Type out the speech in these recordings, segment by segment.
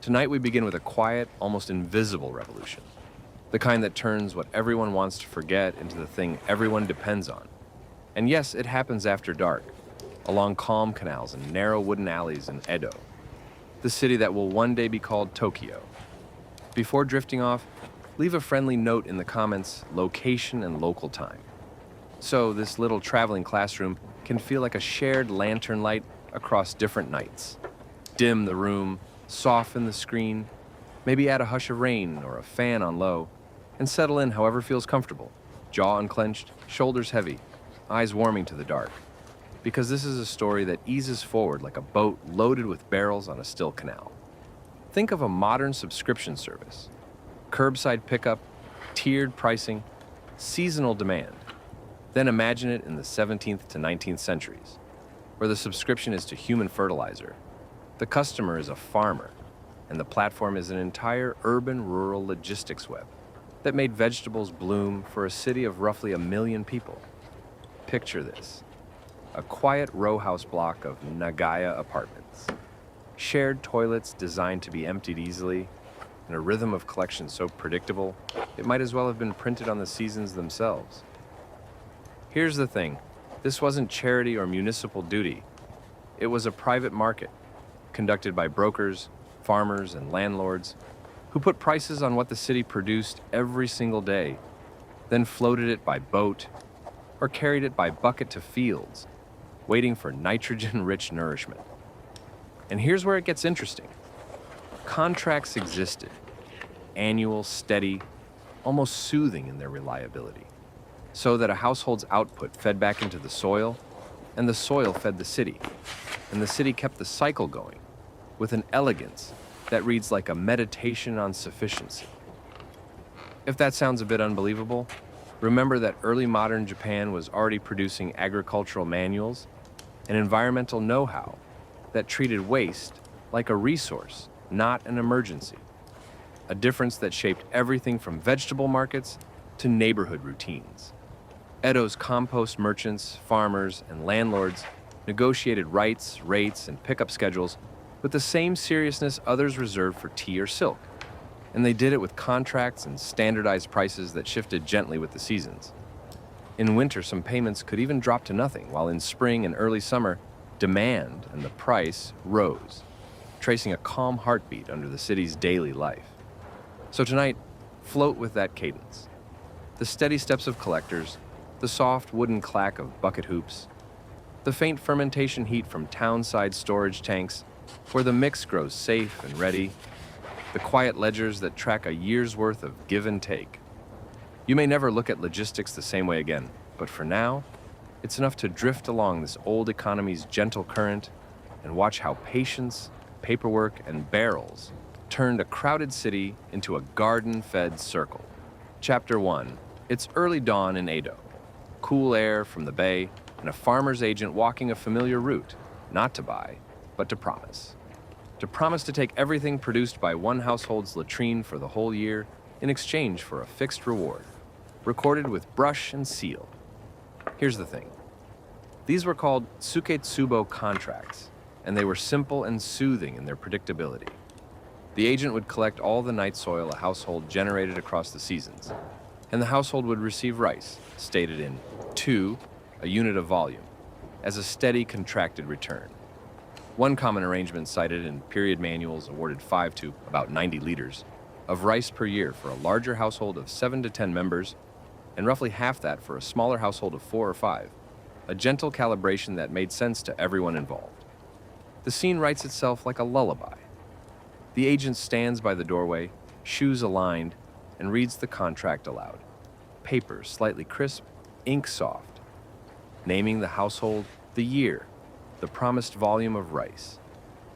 Tonight we begin with a quiet, almost invisible revolution. The kind that turns what everyone wants to forget into the thing everyone depends on. And yes, it happens after dark, along calm canals and narrow wooden alleys in Edo, the city that will one day be called Tokyo. Before drifting off, leave a friendly note in the comments, location and local time. So this little traveling classroom can feel like a shared lantern light across different nights. Dim the room, soften the screen, maybe add a hush of rain or a fan on low, and settle in however feels comfortable, jaw unclenched, shoulders heavy, eyes warming to the dark. Because this is a story that eases forward like a boat loaded with barrels on a still canal. Think of a modern subscription service. Curbside pickup, tiered pricing, seasonal demand. Then imagine it in the 17th to 19th centuries, where the subscription is to human fertilizer. The customer is a farmer, and the platform is an entire urban-rural logistics web that made vegetables bloom for a city of roughly 1 million people. Picture this: a quiet row house block of Nagaya apartments, shared toilets designed to be emptied easily, and a rhythm of collection so predictable it might as well have been printed on the seasons themselves. Here's the thing: this wasn't charity or municipal duty. It was a private market, conducted by brokers, farmers, and landlords who put prices on what the city produced every single day, then floated it by boat or carried it by bucket to fields, waiting for nitrogen-rich nourishment. And here's where it gets interesting. Contracts existed, annual, steady, almost soothing in their reliability, so that a household's output fed back into the soil, and the soil fed the city, and the city kept the cycle going with an elegance that reads like a meditation on sufficiency. If that sounds a bit unbelievable, remember that early modern Japan was already producing agricultural manuals and environmental know-how that treated waste like a resource, not an emergency. A difference that shaped everything from vegetable markets to neighborhood routines. Edo's compost merchants, farmers, and landlords negotiated rights, rates, and pickup schedules with the same seriousness others reserved for tea or silk. And they did it with contracts and standardized prices that shifted gently with the seasons. In winter, some payments could even drop to nothing, while in spring and early summer, demand and the price rose, tracing a calm heartbeat under the city's daily life. So tonight, float with that cadence. The steady steps of collectors, the soft wooden clack of bucket hoops, the faint fermentation heat from townside storage tanks where the mix grows safe and ready, the quiet ledgers that track a year's worth of give and take. You may never look at logistics the same way again, but for now, it's enough to drift along this old economy's gentle current and watch how patience, paperwork, and barrels turned a crowded city into a garden-fed circle. Chapter 1. It's early dawn in Edo. Cool air from the bay, and a farmer's agent walking a familiar route, not to buy, but to promise. To promise to take everything produced by one household's latrine for the whole year in exchange for a fixed reward, recorded with brush and seal. Here's the thing. These were called tsuketsubo contracts, and they were simple and soothing in their predictability. The agent would collect all the night soil a household generated across the seasons, and the household would receive rice, stated in 2, a unit of volume, as a steady contracted return. One common arrangement cited in period manuals awarded 5 to about 90 liters of rice per year for a larger household of 7 to 10 members, and roughly half that for a smaller household of 4 or 5, a gentle calibration that made sense to everyone involved. The scene writes itself like a lullaby. The agent stands by the doorway, shoes aligned, and reads the contract aloud. Paper slightly crisp, ink soft, naming the household, the year, the promised volume of rice,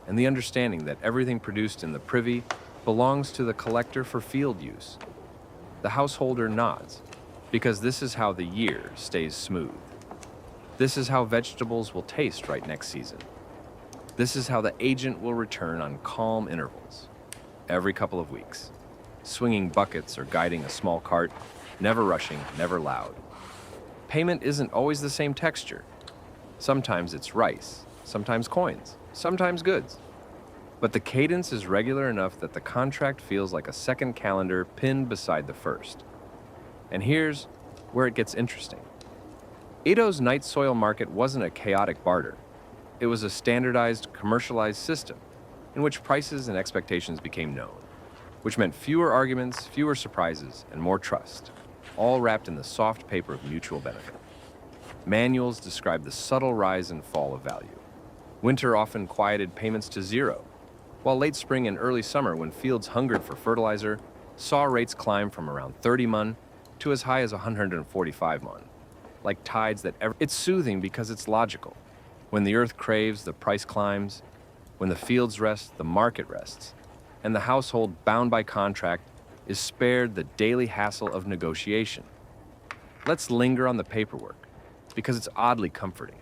and the understanding that everything produced in the privy belongs to the collector for field use. The householder nods, because this is how the year stays smooth. This is how vegetables will taste right next season. This is how the agent will return on calm intervals, every couple of weeks, swinging buckets or guiding a small cart, never rushing, never loud. Payment isn't always the same texture. Sometimes it's rice, sometimes coins, sometimes goods. But the cadence is regular enough that the contract feels like a second calendar pinned beside the first. And here's where it gets interesting. Edo's night soil market wasn't a chaotic barter. It was a standardized, commercialized system in which prices and expectations became known, which meant fewer arguments, fewer surprises, and more trust, all wrapped in the soft paper of mutual benefit. Manuals describe the subtle rise and fall of value. Winter often quieted payments to zero, while late spring and early summer, when fields hungered for fertilizer, saw rates climb from around 30 mun to as high as 145 mun. Like tides it's soothing because it's logical. When the earth craves, the price climbs. When the fields rest, the market rests. And the household bound by contract is spared the daily hassle of negotiation. Let's linger on the paperwork, because it's oddly comforting.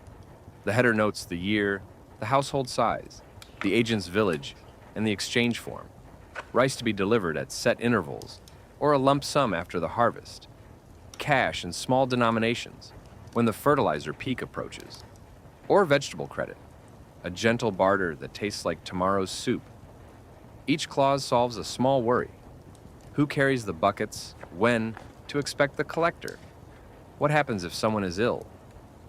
The header notes the year, the household size, the agent's village, and the exchange form. Rice to be delivered at set intervals, or a lump sum after the harvest. Cash in small denominations when the fertilizer peak approaches. Or vegetable credit, a gentle barter that tastes like tomorrow's soup. Each clause solves a small worry. Who carries the buckets, when to expect the collector? What happens if someone is ill?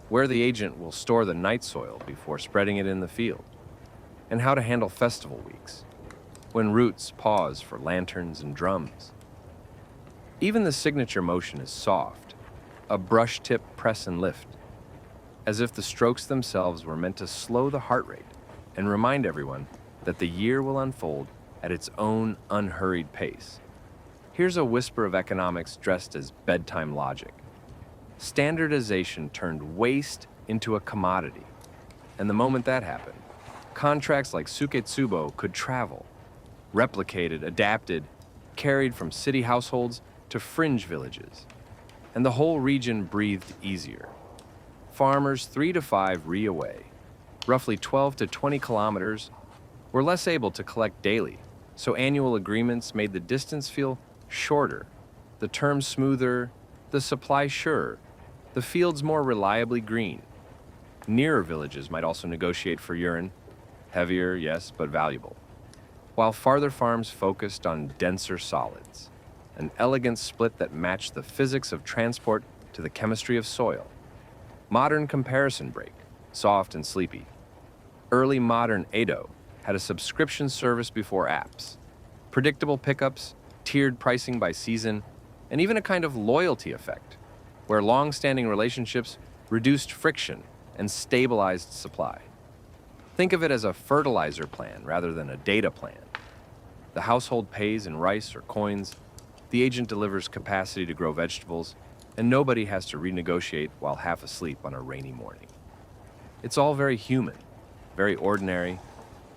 Where the agent will store the night soil before spreading it in the field? And how to handle festival weeks, when roots pause for lanterns and drums. Even the signature motion is soft, a brush tip press and lift, as if the strokes themselves were meant to slow the heart rate and remind everyone that the year will unfold at its own unhurried pace. Here's a whisper of economics dressed as bedtime logic. Standardization turned waste into a commodity, and the moment that happened, contracts like Suketsubo could travel, replicated, adapted, carried from city households to fringe villages, and the whole region breathed easier. Farmers 3 to 5 ri away, roughly 12 to 20 kilometers, were less able to collect daily, so annual agreements made the distance feel shorter, the terms smoother, the supply surer, the fields more reliably green. Nearer villages might also negotiate for urine, heavier, yes, but valuable, while farther farms focused on denser solids, an elegant split that matched the physics of transport to the chemistry of soil. Modern comparison break, soft and sleepy. Early modern Edo had a subscription service before apps, predictable pickups, tiered pricing by season, and even a kind of loyalty effect, where long-standing relationships reduced friction and stabilized supply. Think of it as a fertilizer plan rather than a data plan. The household pays in rice or coins, the agent delivers capacity to grow vegetables, and nobody has to renegotiate while half asleep on a rainy morning. It's all very human, very ordinary,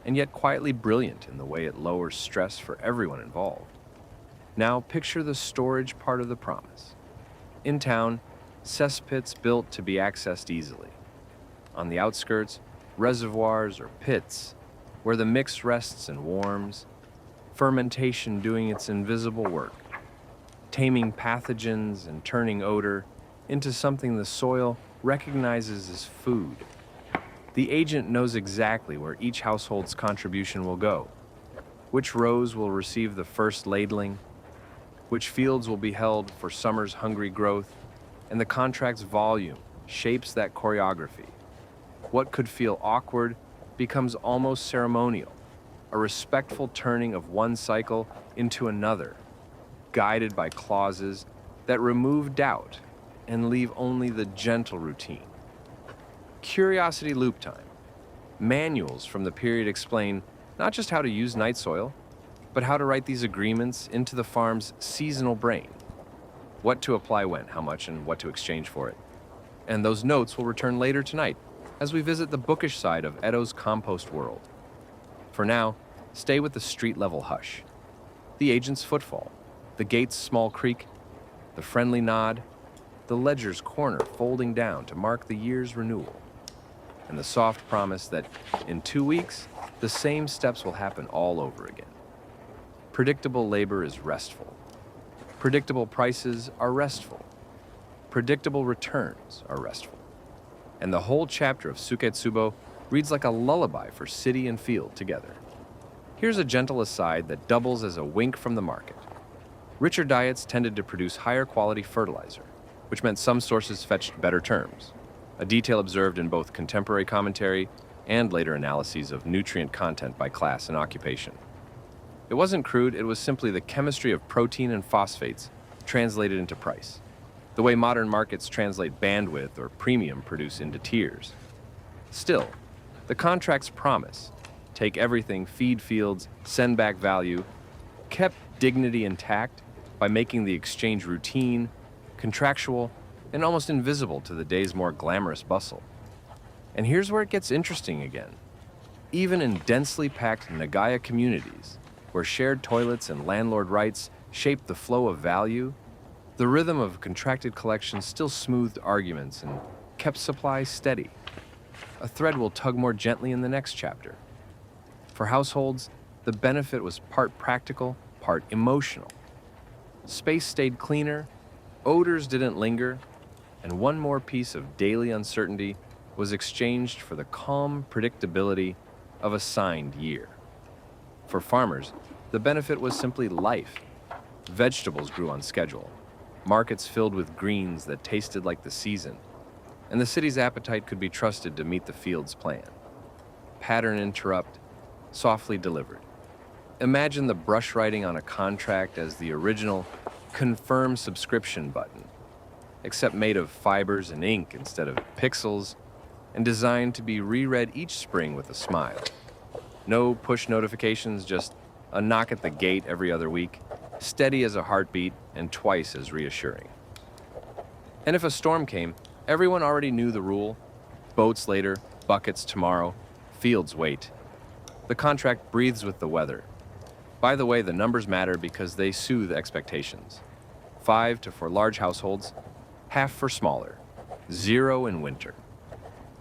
and yet quietly brilliant in the way it lowers stress for everyone involved. Now picture the storage part of the promise. In town, cesspits built to be accessed easily. On the outskirts, reservoirs or pits where the mix rests and warms, fermentation doing its invisible work, taming pathogens and turning odor into something the soil recognizes as food. The agent knows exactly where each household's contribution will go, which rows will receive the first ladling, which fields will be held for summer's hungry growth, and the contract's volume shapes that choreography. What could feel awkward becomes almost ceremonial, a respectful turning of one cycle into another, guided by clauses that remove doubt and leave only the gentle routine. Curiosity loop time. Manuals from the period explain not just how to use night soil, but how to write these agreements into the farm's seasonal brain. What to apply when, how much, and what to exchange for it. And those notes will return later tonight as we visit the bookish side of Edo's compost world. For now, stay with the street-level hush, the agent's footfall, the gate's small creak, the friendly nod, the ledger's corner folding down to mark the year's renewal, and the soft promise that in 2 weeks, the same steps will happen all over again. Predictable labor is restful. Predictable prices are restful. Predictable returns are restful. And the whole chapter of Suketsubo reads like a lullaby for city and field together. Here's a gentle aside that doubles as a wink from the market. Richer diets tended to produce higher quality fertilizer, which meant some sources fetched better terms, a detail observed in both contemporary commentary and later analyses of nutrient content by class and occupation. It wasn't crude, it was simply the chemistry of protein and phosphates translated into price, the way modern markets translate bandwidth or premium produce into tiers. Still, the contract's promise, take everything, feed fields, send back value, kept dignity intact by making the exchange routine, contractual, and almost invisible to the day's more glamorous bustle. And here's where it gets interesting again. Even in densely packed Nagaya communities, where shared toilets and landlord rights shaped the flow of value, the rhythm of contracted collection still smoothed arguments and kept supply steady. A thread will tug more gently in the next chapter. For households, the benefit was part practical, part emotional. Space stayed cleaner, odors didn't linger, and one more piece of daily uncertainty was exchanged for the calm predictability of a signed year. For farmers, the benefit was simply life. Vegetables grew on schedule, markets filled with greens that tasted like the season, and the city's appetite could be trusted to meet the field's plan. Pattern interrupt, softly delivered. Imagine the brush writing on a contract as the original confirm subscription button, except made of fibers and ink instead of pixels, and designed to be reread each spring with a smile. No push notifications, just a knock at the gate every other week, steady as a heartbeat and twice as reassuring. And if a storm came, everyone already knew the rule. Boats later, buckets tomorrow, fields wait. The contract breathes with the weather. By the way, the numbers matter because they soothe expectations. 5 for large households, half for smaller, 0 in winter,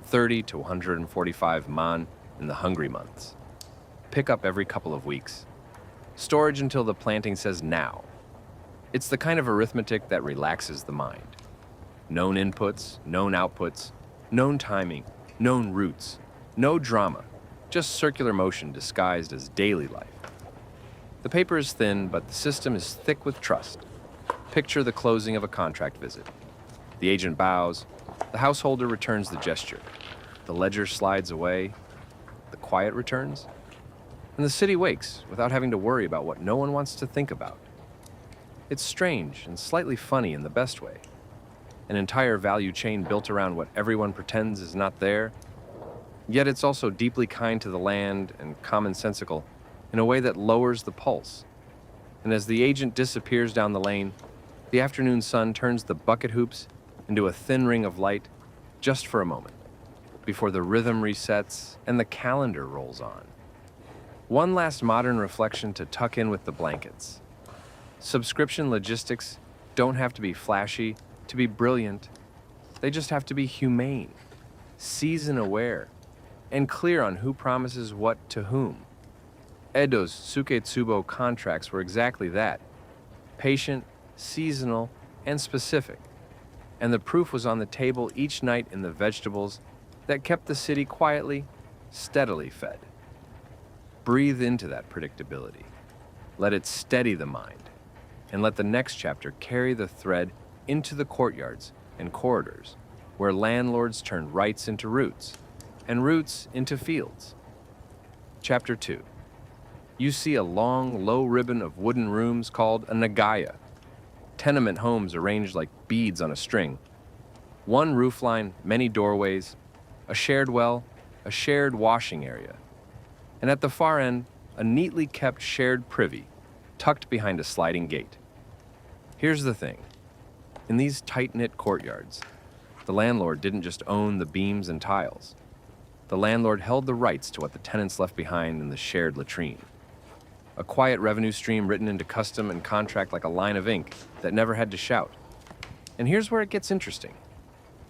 30 to 145 man in the hungry months. Pick up every couple of weeks. Storage until the planting says now. It's the kind of arithmetic that relaxes the mind. Known inputs, known outputs, known timing, known routes, no drama, just circular motion disguised as daily life. The paper is thin, but the system is thick with trust. Picture the closing of a contract visit. The agent bows, the householder returns the gesture. The ledger slides away, the quiet returns, and the city wakes without having to worry about what no one wants to think about. It's strange and slightly funny in the best way. An entire value chain built around what everyone pretends is not there, yet it's also deeply kind to the land and commonsensical in a way that lowers the pulse. And as the agent disappears down the lane, the afternoon sun turns the bucket hoops into a thin ring of light just for a moment, before the rhythm resets and the calendar rolls on. One last modern reflection to tuck in with the blankets. Subscription logistics don't have to be flashy to be brilliant. They just have to be humane, season-aware, and clear on who promises what to whom. Edo's Suketsubo contracts were exactly that, patient, seasonal, and specific. And the proof was on the table each night in the vegetables that kept the city quietly, steadily fed. Breathe into that predictability. Let it steady the mind, and let the next chapter carry the thread into the courtyards and corridors, where landlords turned rights into roots, and roots into fields. Chapter 2. You see a long, low ribbon of wooden rooms called a nagaya, tenement homes arranged like beads on a string. One roofline, many doorways, a shared well, a shared washing area, and at the far end, a neatly kept shared privy, tucked behind a sliding gate. Here's the thing. In these tight-knit courtyards, the landlord didn't just own the beams and tiles. The landlord held the rights to what the tenants left behind in the shared latrine. A quiet revenue stream written into custom and contract like a line of ink that never had to shout. And here's where it gets interesting.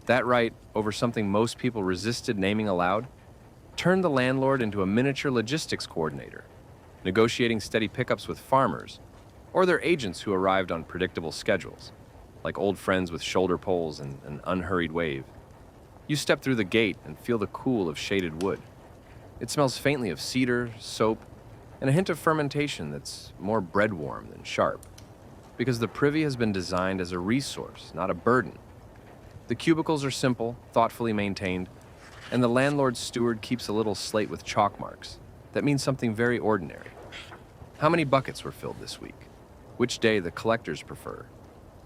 That right, over something most people resisted naming aloud, turned the landlord into a miniature logistics coordinator, negotiating steady pickups with farmers, or their agents who arrived on predictable schedules, like old friends with shoulder poles and an unhurried wave. You step through the gate and feel the cool of shaded wood. It smells faintly of cedar, soap, and a hint of fermentation that's more bread warm than sharp, because the privy has been designed as a resource, not a burden. The cubicles are simple, thoughtfully maintained, and the landlord's steward keeps a little slate with chalk marks. That means something very ordinary. How many buckets were filled this week? Which day the collectors prefer?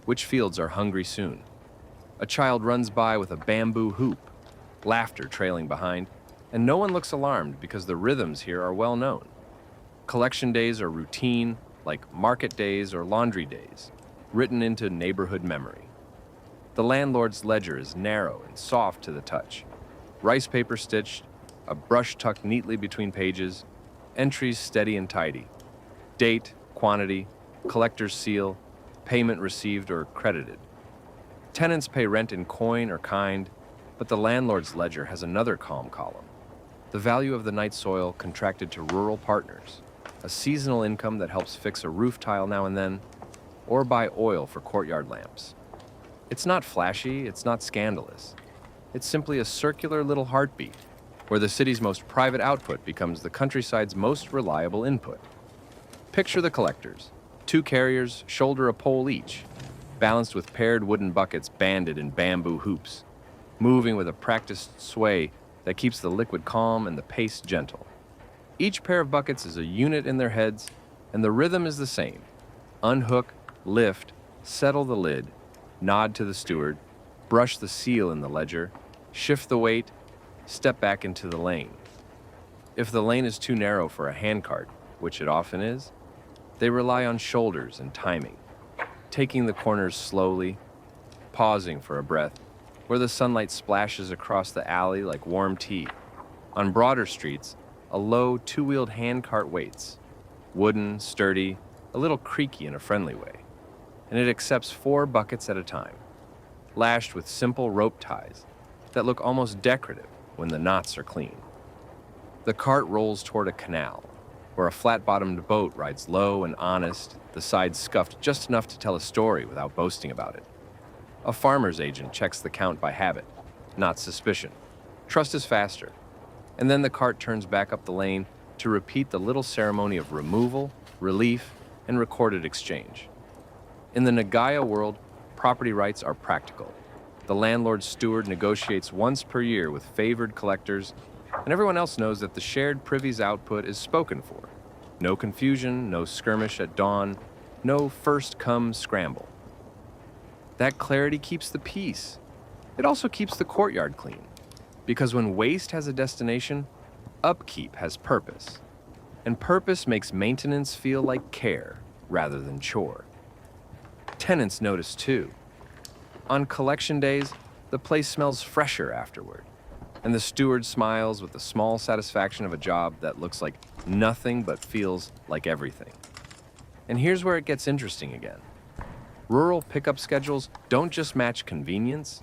Which fields are hungry soon? A child runs by with a bamboo hoop, laughter trailing behind, and no one looks alarmed because the rhythms here are well known. Collection days are routine, like market days or laundry days, written into neighborhood memory. The landlord's ledger is narrow and soft to the touch, rice paper stitched, a brush tucked neatly between pages, entries steady and tidy. Date, quantity, collector's seal, payment received or credited. Tenants pay rent in coin or kind, but the landlord's ledger has another calm column. The value of the night soil contracted to rural partners, a seasonal income that helps fix a roof tile now and then, or buy oil for courtyard lamps. It's not flashy, it's not scandalous. It's simply a circular little heartbeat, where the city's most private output becomes the countryside's most reliable input. Picture the collectors. 2 carriers shoulder a pole each, balanced with paired wooden buckets banded in bamboo hoops, moving with a practiced sway that keeps the liquid calm and the pace gentle. Each pair of buckets is a unit in their heads, and the rhythm is the same. Unhook, lift, settle the lid, nod to the steward, brush the seal in the ledger, shift the weight, step back into the lane. If the lane is too narrow for a handcart, which it often is, they rely on shoulders and timing, taking the corners slowly, pausing for a breath, where the sunlight splashes across the alley like warm tea. On broader streets, a low 2-wheeled handcart waits, wooden, sturdy, a little creaky in a friendly way, and it accepts 4 buckets at a time, lashed with simple rope ties that look almost decorative when the knots are clean. The cart rolls toward a canal, where a flat-bottomed boat rides low and honest, the sides scuffed just enough to tell a story without boasting about it. A farmer's agent checks the count by habit, not suspicion. Trust is faster. And then the cart turns back up the lane to repeat the little ceremony of removal, relief, and recorded exchange. In the Nagaya world, property rights are practical. The landlord's steward negotiates once per year with favored collectors, and everyone else knows that the shared privy's output is spoken for. No confusion, no skirmish at dawn, no first-come scramble. That clarity keeps the peace. It also keeps the courtyard clean, because when waste has a destination, upkeep has purpose. And purpose makes maintenance feel like care rather than chore. Tenants notice too. On collection days, the place smells fresher afterward, and the steward smiles with the small satisfaction of a job that looks like nothing but feels like everything. And here's where it gets interesting again. Rural pickup schedules don't just match convenience,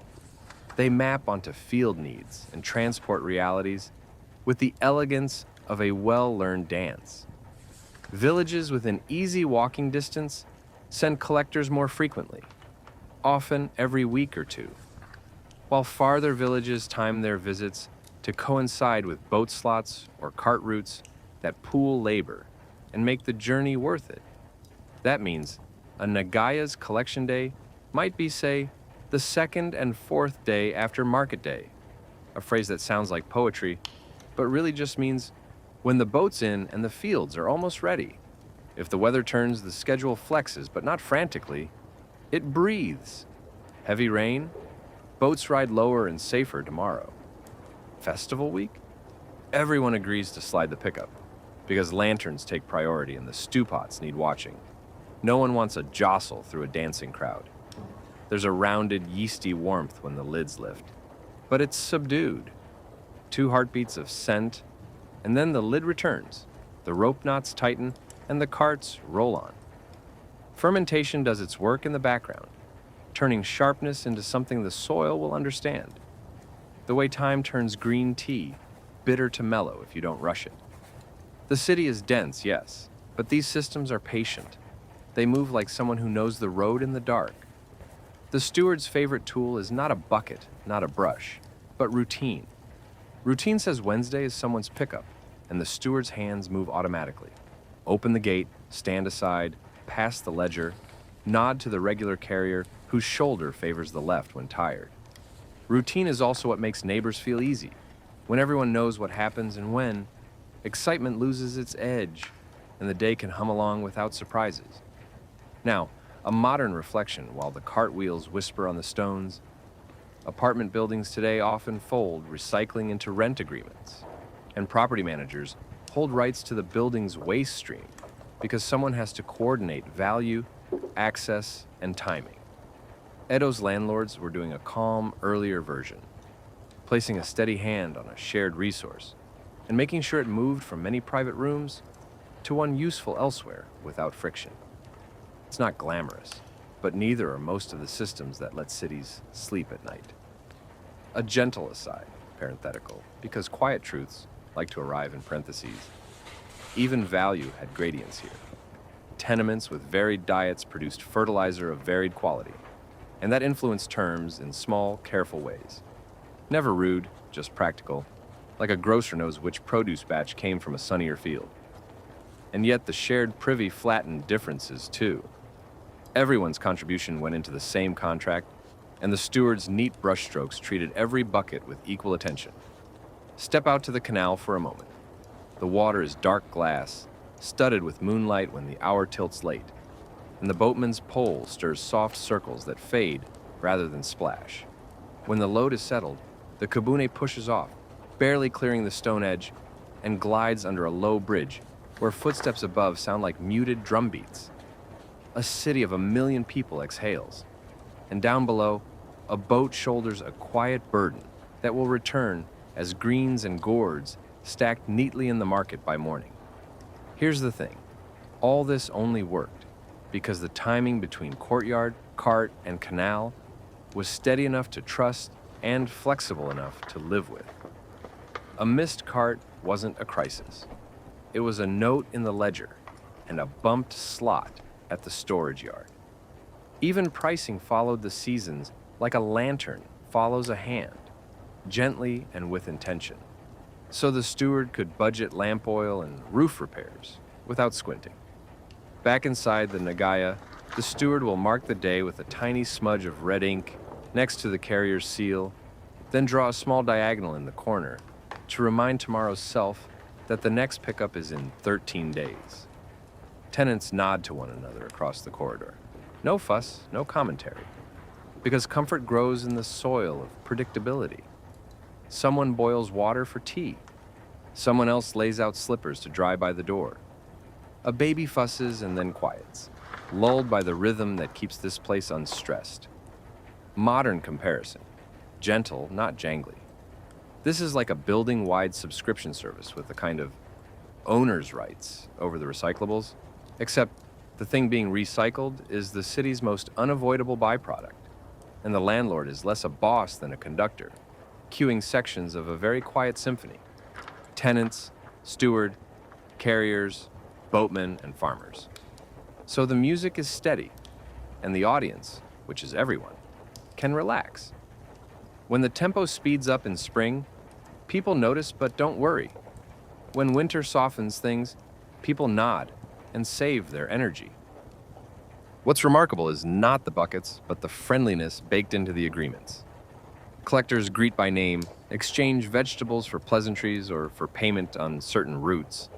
they map onto field needs and transport realities with the elegance of a well-learned dance. Villages within easy walking distance send collectors more frequently, often every week or two, while farther villages time their visits to coincide with boat slots or cart routes that pool labor and make the journey worth it. That means a Nagaya's collection day might be, say, the 2nd and 4th day after market day, a phrase that sounds like poetry, but really just means when the boat's in and the fields are almost ready. If the weather turns, the schedule flexes, but not frantically. It breathes. Heavy rain? Boats ride lower and safer tomorrow. Festival week? Everyone agrees to slide the pickup, because lanterns take priority and the stew pots need watching. No one wants a jostle through a dancing crowd. There's a rounded, yeasty warmth when the lids lift, but it's subdued. 2 heartbeats of scent, and then the lid returns, the rope knots tighten, and the carts roll on. Fermentation does its work in the background, turning sharpness into something the soil will understand. The way time turns green tea, bitter to mellow if you don't rush it. The city is dense, yes, but these systems are patient. They move like someone who knows the road in the dark. The steward's favorite tool is not a bucket, not a brush, but routine. Routine says Wednesday is someone's pickup, and the steward's hands move automatically. Open the gate, stand aside, pass the ledger, nod to the regular carrier whose shoulder favors the left when tired. Routine is also what makes neighbors feel easy. When everyone knows what happens and when, excitement loses its edge, and the day can hum along without surprises. Now, a modern reflection while the cartwheels whisper on the stones. Apartment buildings today often fold recycling into rent agreements, and property managers hold rights to the building's waste stream because someone has to coordinate value, access, and timing. Edo's landlords were doing a calm, earlier version, placing a steady hand on a shared resource and making sure it moved from many private rooms to one useful elsewhere without friction. It's not glamorous, but neither are most of the systems that let cities sleep at night. A gentle aside, parenthetical, because quiet truths like to arrive in parentheses. Even value had gradients here. Tenements with varied diets produced fertilizer of varied quality, and that influenced terms in small, careful ways. Never rude, just practical, like a grocer knows which produce batch came from a sunnier field. And yet the shared privy flattened differences too. Everyone's contribution went into the same contract, and the steward's neat brushstrokes treated every bucket with equal attention. Step out to the canal for a moment. The water is dark glass, studded with moonlight when the hour tilts late, and the boatman's pole stirs soft circles that fade rather than splash. When the load is settled, the kabune pushes off, barely clearing the stone edge, and glides under a low bridge where footsteps above sound like muted drum beats. A city of 1 million people exhales, and down below, a boat shoulders a quiet burden that will return as greens and gourds stacked neatly in the market by morning. Here's the thing, all this only worked because the timing between courtyard, cart, and canal was steady enough to trust and flexible enough to live with. A missed cart wasn't a crisis. It was a note in the ledger and a bumped slot at the storage yard. Even pricing followed the seasons like a lantern follows a hand, gently and with intention, so the steward could budget lamp oil and roof repairs without squinting. Back inside the Nagaya, the steward will mark the day with a tiny smudge of red ink next to the carrier's seal, then draw a small diagonal in the corner to remind tomorrow's self that the next pickup is in 13 days. Tenants nod to one another across the corridor. No fuss, no commentary, because comfort grows in the soil of predictability. Someone boils water for tea. Someone else lays out slippers to dry by the door. A baby fusses and then quiets, lulled by the rhythm that keeps this place unstressed. Modern comparison, gentle, not jangly. This is like a building-wide subscription service with a kind of owner's rights over the recyclables, except the thing being recycled is the city's most unavoidable byproduct, and the landlord is less a boss than a conductor, cueing sections of a very quiet symphony. Tenants, steward, carriers, boatmen, and farmers. So the music is steady, and the audience, which is everyone, can relax. When the tempo speeds up in spring, people notice but don't worry. When winter softens things, people nod and save their energy. What's remarkable is not the buckets, but the friendliness baked into the agreements. Collectors greet by name, exchange vegetables for pleasantries or for payment on certain routes,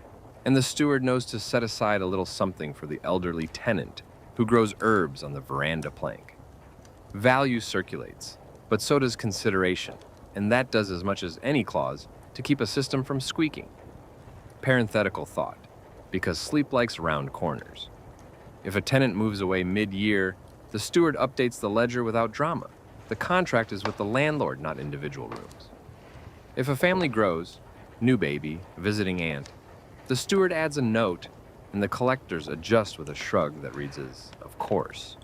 and the steward knows to set aside a little something for the elderly tenant who grows herbs on the veranda plank. Value circulates, but so does consideration, and that does as much as any clause to keep a system from squeaking. Parenthetical thought, because sleep likes round corners. If a tenant moves away mid-year, the steward updates the ledger without drama. The contract is with the landlord, not individual rooms. If a family grows, new baby, visiting aunt, the steward adds a note, and the collectors adjust with a shrug that reads as, of course.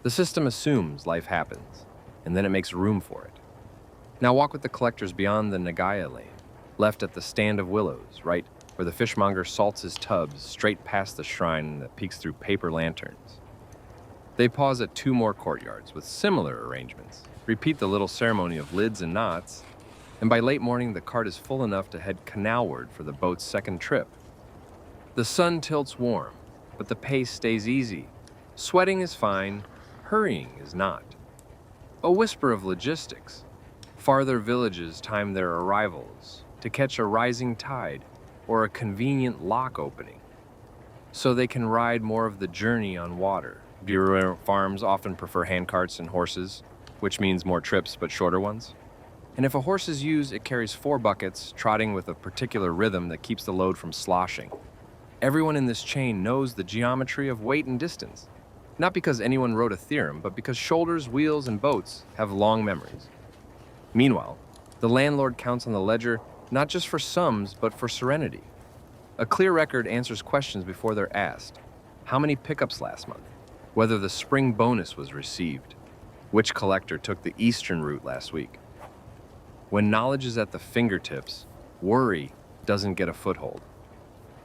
The system assumes life happens, and then it makes room for it. Now walk with the collectors beyond the Nagaya lane, left at the stand of willows, right where the fishmonger salts his tubs straight past the shrine that peeks through paper lanterns. They pause at 2 more courtyards with similar arrangements, repeat the little ceremony of lids and knots, and by late morning the cart is full enough to head canalward for the boat's second trip. The sun tilts warm, but the pace stays easy. Sweating is fine, hurrying is not. A whisper of logistics. Farther villages time their arrivals to catch a rising tide or a convenient lock opening, so they can ride more of the journey on water. Bureau farms often prefer handcarts and horses, which means more trips but shorter ones. And if a horse is used, it carries 4 buckets, trotting with a particular rhythm that keeps the load from sloshing. Everyone in this chain knows the geometry of weight and distance, not because anyone wrote a theorem, but because shoulders, wheels, and boats have long memories. Meanwhile, the landlord counts on the ledger not just for sums, but for serenity. A clear record answers questions before they're asked. How many pickups last month? Whether the spring bonus was received? Which collector took the eastern route last week? When knowledge is at the fingertips, worry doesn't get a foothold.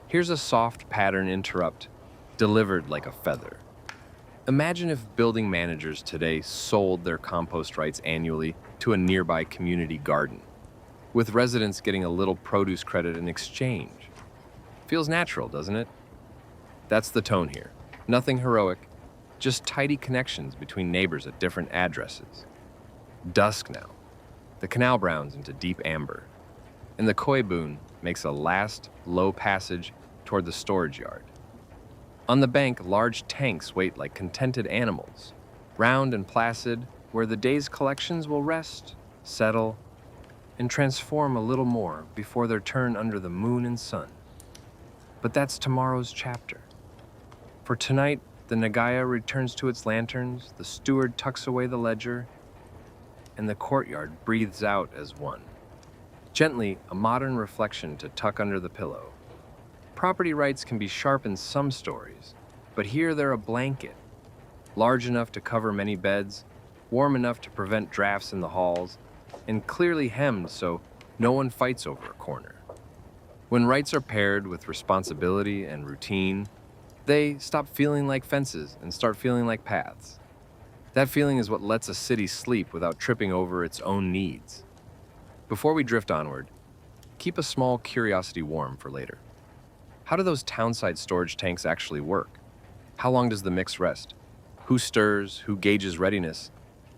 Here's a soft pattern interrupt, delivered like a feather. Imagine if building managers today sold their compost rights annually to a nearby community garden, with residents getting a little produce credit in exchange. Feels natural, doesn't it? That's the tone here. Nothing heroic, just tidy connections between neighbors at different addresses. Dusk now. The canal browns into deep amber, and the koi boon makes a last low passage toward the storage yard. On the bank, large tanks wait like contented animals, round and placid, where the day's collections will rest, settle, and transform a little more before their turn under the moon and sun. But that's tomorrow's chapter. For tonight, the Nagaya returns to its lanterns, the steward tucks away the ledger, and the courtyard breathes out as one. Gently, a modern reflection to tuck under the pillow. Property rights can be sharp in some stories, but here they're a blanket, large enough to cover many beds, warm enough to prevent drafts in the halls, and clearly hemmed so no one fights over a corner. When rights are paired with responsibility and routine, they stop feeling like fences and start feeling like paths. That feeling is what lets a city sleep without tripping over its own needs. Before we drift onward, keep a small curiosity warm for later. How do those townside storage tanks actually work? How long does the mix rest? Who stirs, who gauges readiness,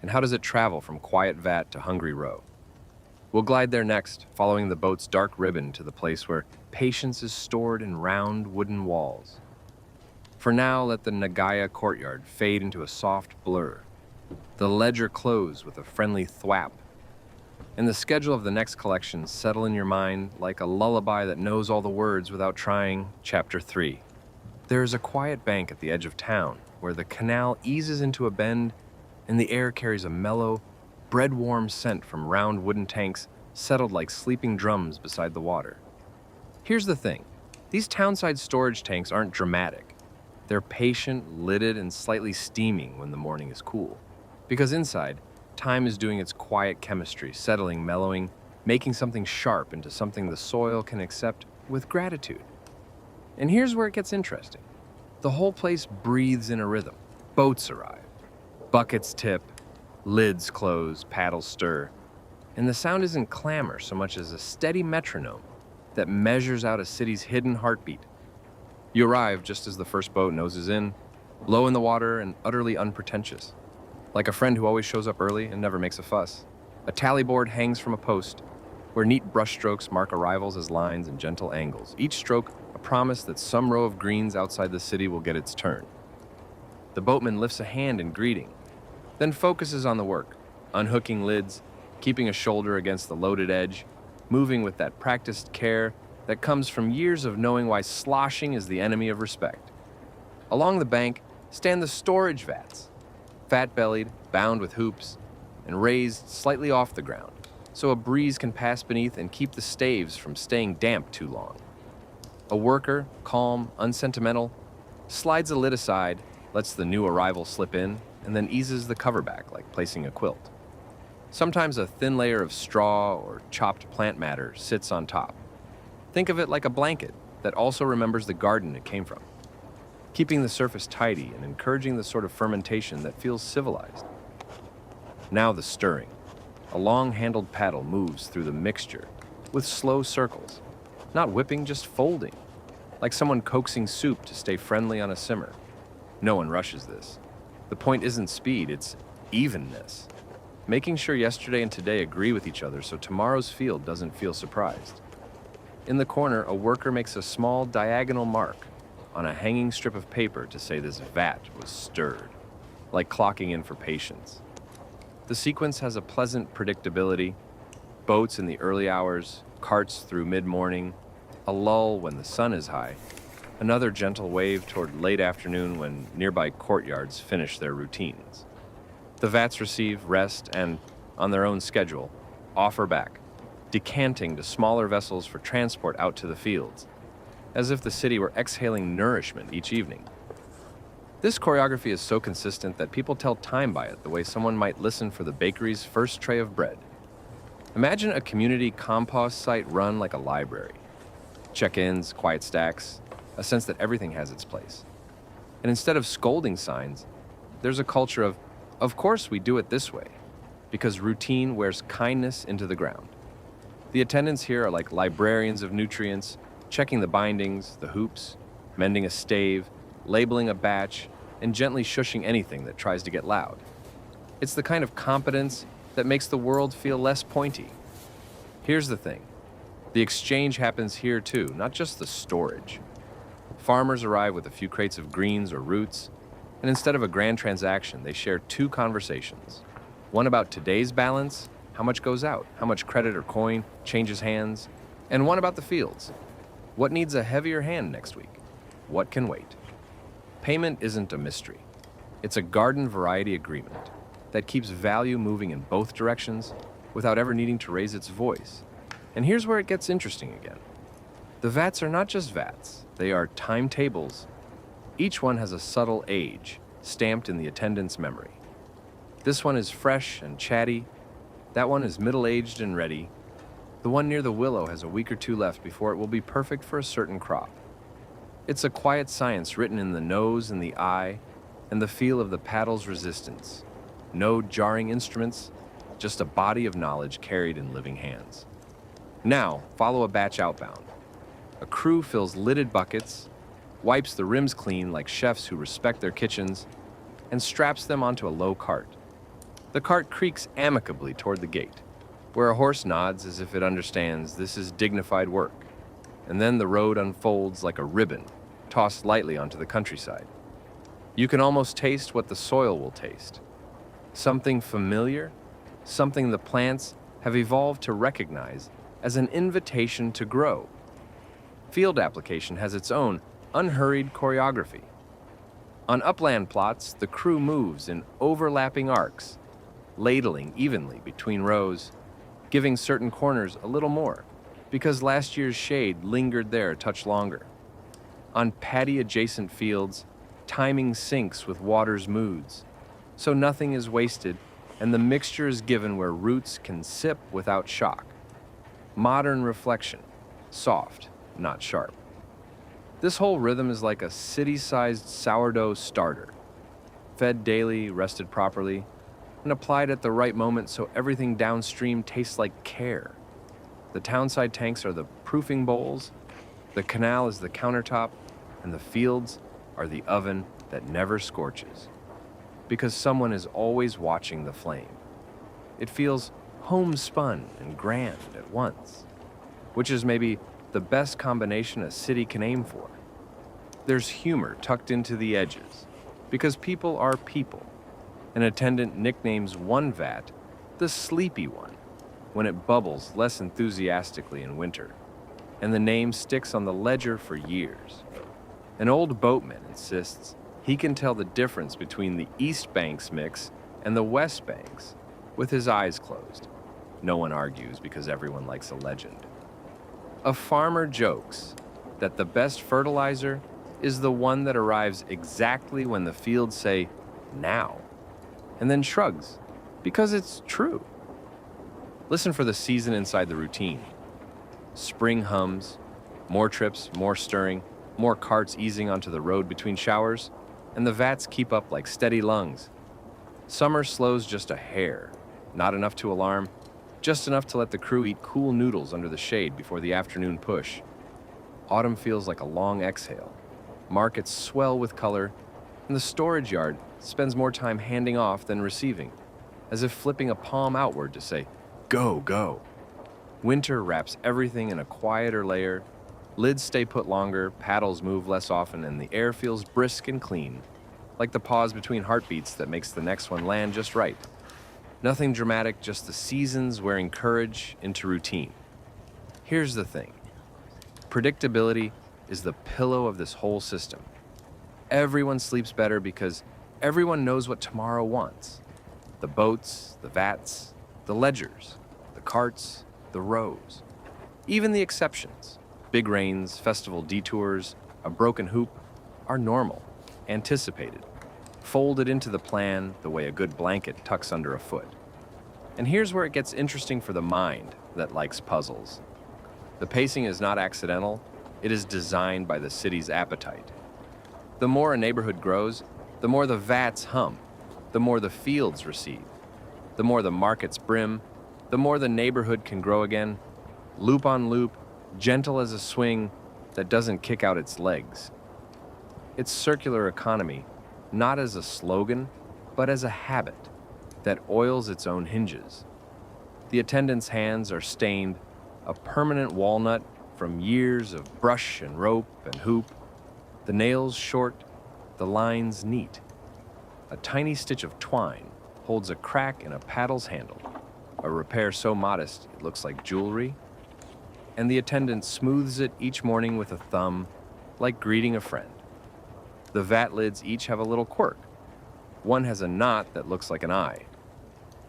and how does it travel from quiet vat to hungry row? We'll glide there next, following the boat's dark ribbon to the place where patience is stored in round wooden walls. For now, let the Nagaya courtyard fade into a soft blur. The ledger close with a friendly thwap, and the schedule of the next collection settle in your mind like a lullaby that knows all the words without trying. Chapter 3. There is a quiet bank at the edge of town where the canal eases into a bend and the air carries a mellow, bread-warm scent from round wooden tanks settled like sleeping drums beside the water. Here's the thing. These townside storage tanks aren't dramatic. They're patient, lidded, and slightly steaming when the morning is cool. Because inside, time is doing its quiet chemistry, settling, mellowing, making something sharp into something the soil can accept with gratitude. And here's where it gets interesting. The whole place breathes in a rhythm. Boats arrive. Buckets tip. Lids close, paddles stir. And the sound isn't clamor so much as a steady metronome that measures out a city's hidden heartbeat. You arrive just as the first boat noses in, low in the water and utterly unpretentious. Like a friend who always shows up early and never makes a fuss. A tally board hangs from a post, where neat brushstrokes mark arrivals as lines and gentle angles, each stroke a promise that some row of greens outside the city will get its turn. The boatman lifts a hand in greeting, then focuses on the work, unhooking lids, keeping a shoulder against the loaded edge, moving with that practiced care that comes from years of knowing why sloshing is the enemy of respect. Along the bank stand the storage vats, fat-bellied, bound with hoops, and raised slightly off the ground, so a breeze can pass beneath and keep the staves from staying damp too long. A worker, calm, unsentimental, slides a lid aside, lets the new arrival slip in, and then eases the cover back like placing a quilt. Sometimes a thin layer of straw or chopped plant matter sits on top. Think of it like a blanket that also remembers the garden it came from, keeping the surface tidy and encouraging the sort of fermentation that feels civilized. Now the stirring. A long-handled paddle moves through the mixture with slow circles, not whipping, just folding. like someone coaxing soup to stay friendly on a simmer. No one rushes this. The point isn't speed, it's evenness. Making sure yesterday and today agree with each other so tomorrow's field doesn't feel surprised. In the corner, a worker makes a small diagonal mark on a hanging strip of paper to say this vat was stirred, like clocking in for patience. The sequence has a pleasant predictability: boats in the early hours, carts through mid-morning, a lull when the sun is high, another gentle wave toward late afternoon when nearby courtyards finish their routines. The vats receive, rest, and, on their own schedule, offer back, decanting to smaller vessels for transport out to the fields, as if the city were exhaling nourishment each evening. This choreography is so consistent that people tell time by it the way someone might listen for the bakery's first tray of bread. Imagine a community compost site run like a library. Check-ins, quiet stacks, a sense that everything has its place. And instead of scolding signs, there's a culture of course we do it this way, because routine wears kindness into the ground. The attendants here are like librarians of nutrients, checking the bindings, the hoops, mending a stave, labeling a batch, and gently shushing anything that tries to get loud. It's the kind of competence that makes the world feel less pointy. Here's the thing. The exchange happens here too, not just the storage. Farmers arrive with a few crates of greens or roots, and instead of a grand transaction, they share two conversations. One about today's balance, how much goes out, how much credit or coin changes hands, and one about the fields. What needs a heavier hand next week? What can wait? Payment isn't a mystery. It's a garden variety agreement that keeps value moving in both directions without ever needing to raise its voice. And here's where it gets interesting again. The vats are not just vats, they are timetables. Each one has a subtle age stamped in the attendant's memory. This one is fresh and chatty, that one is middle-aged and ready. The one near the willow has a week or two left before it will be perfect for a certain crop. It's a quiet science written in the nose and the eye and the feel of the paddle's resistance. No jarring instruments, just a body of knowledge carried in living hands. Now, follow a batch outbound. A crew fills lidded buckets, wipes the rims clean like chefs who respect their kitchens, and straps them onto a low cart. The cart creaks amicably toward the gate, where a horse nods as if it understands this is dignified work, and then the road unfolds like a ribbon tossed lightly onto the countryside. You can almost taste what the soil will taste. Something familiar, something the plants have evolved to recognize as an invitation to grow. Field application has its own unhurried choreography. On upland plots, the crew moves in overlapping arcs, ladling evenly between rows, giving certain corners a little more, because last year's shade lingered there a touch longer. On paddy-adjacent fields, timing syncs with water's moods, so nothing is wasted and the mixture is given where roots can sip without shock. Modern reflection, soft, not sharp. This whole rhythm is like a city-sized sourdough starter, fed daily, rested properly, and applied at the right moment so everything downstream tastes like care. The townside tanks are the proofing bowls, the canal is the countertop, and the fields are the oven that never scorches. Because someone is always watching the flame. It feels homespun and grand at once, which is maybe the best combination a city can aim for. There's humor tucked into the edges, because people are people. An attendant nicknames one vat the sleepy one when it bubbles less enthusiastically in winter, and the name sticks on the ledger for years. An old boatman insists he can tell the difference between the East Banks mix and the West Banks with his eyes closed. No one argues because everyone likes a legend. A farmer jokes that the best fertilizer is the one that arrives exactly when the fields say, now, and then shrugs, because it's true. Listen for the season inside the routine. Spring hums, more trips, more stirring, more carts easing onto the road between showers, and the vats keep up like steady lungs. Summer slows just a hair, not enough to alarm, just enough to let the crew eat cool noodles under the shade before the afternoon push. Autumn feels like a long exhale. Markets swell with color, and the storage yard spends more time handing off than receiving, as if flipping a palm outward to say, "Go, go." Winter wraps everything in a quieter layer. Lids stay put longer, paddles move less often, and the air feels brisk and clean, like the pause between heartbeats that makes the next one land just right. Nothing dramatic, just the seasons wearing courage into routine. Here's the thing. Predictability is the pillow of this whole system. Everyone sleeps better because everyone knows what tomorrow wants. The boats, the vats, the ledgers, the carts, the rows. Even the exceptions, big rains, festival detours, a broken hoop, are normal, anticipated, folded into the plan the way a good blanket tucks under a foot. And here's where it gets interesting for the mind that likes puzzles. The pacing is not accidental, it is designed by the city's appetite. The more a neighborhood grows, the more the vats hum, the more the fields receive, the more the markets brim, the more the neighborhood can grow again, loop on loop, gentle as a swing that doesn't kick out its legs. It's circular economy, not as a slogan, but as a habit that oils its own hinges. The attendant's hands are stained, a permanent walnut from years of brush and rope and hoop, the nails short, the lines neat. A tiny stitch of twine holds a crack in a paddle's handle, a repair so modest it looks like jewelry, and the attendant smooths it each morning with a thumb, like greeting a friend. The vat lids each have a little quirk. One has a knot that looks like an eye.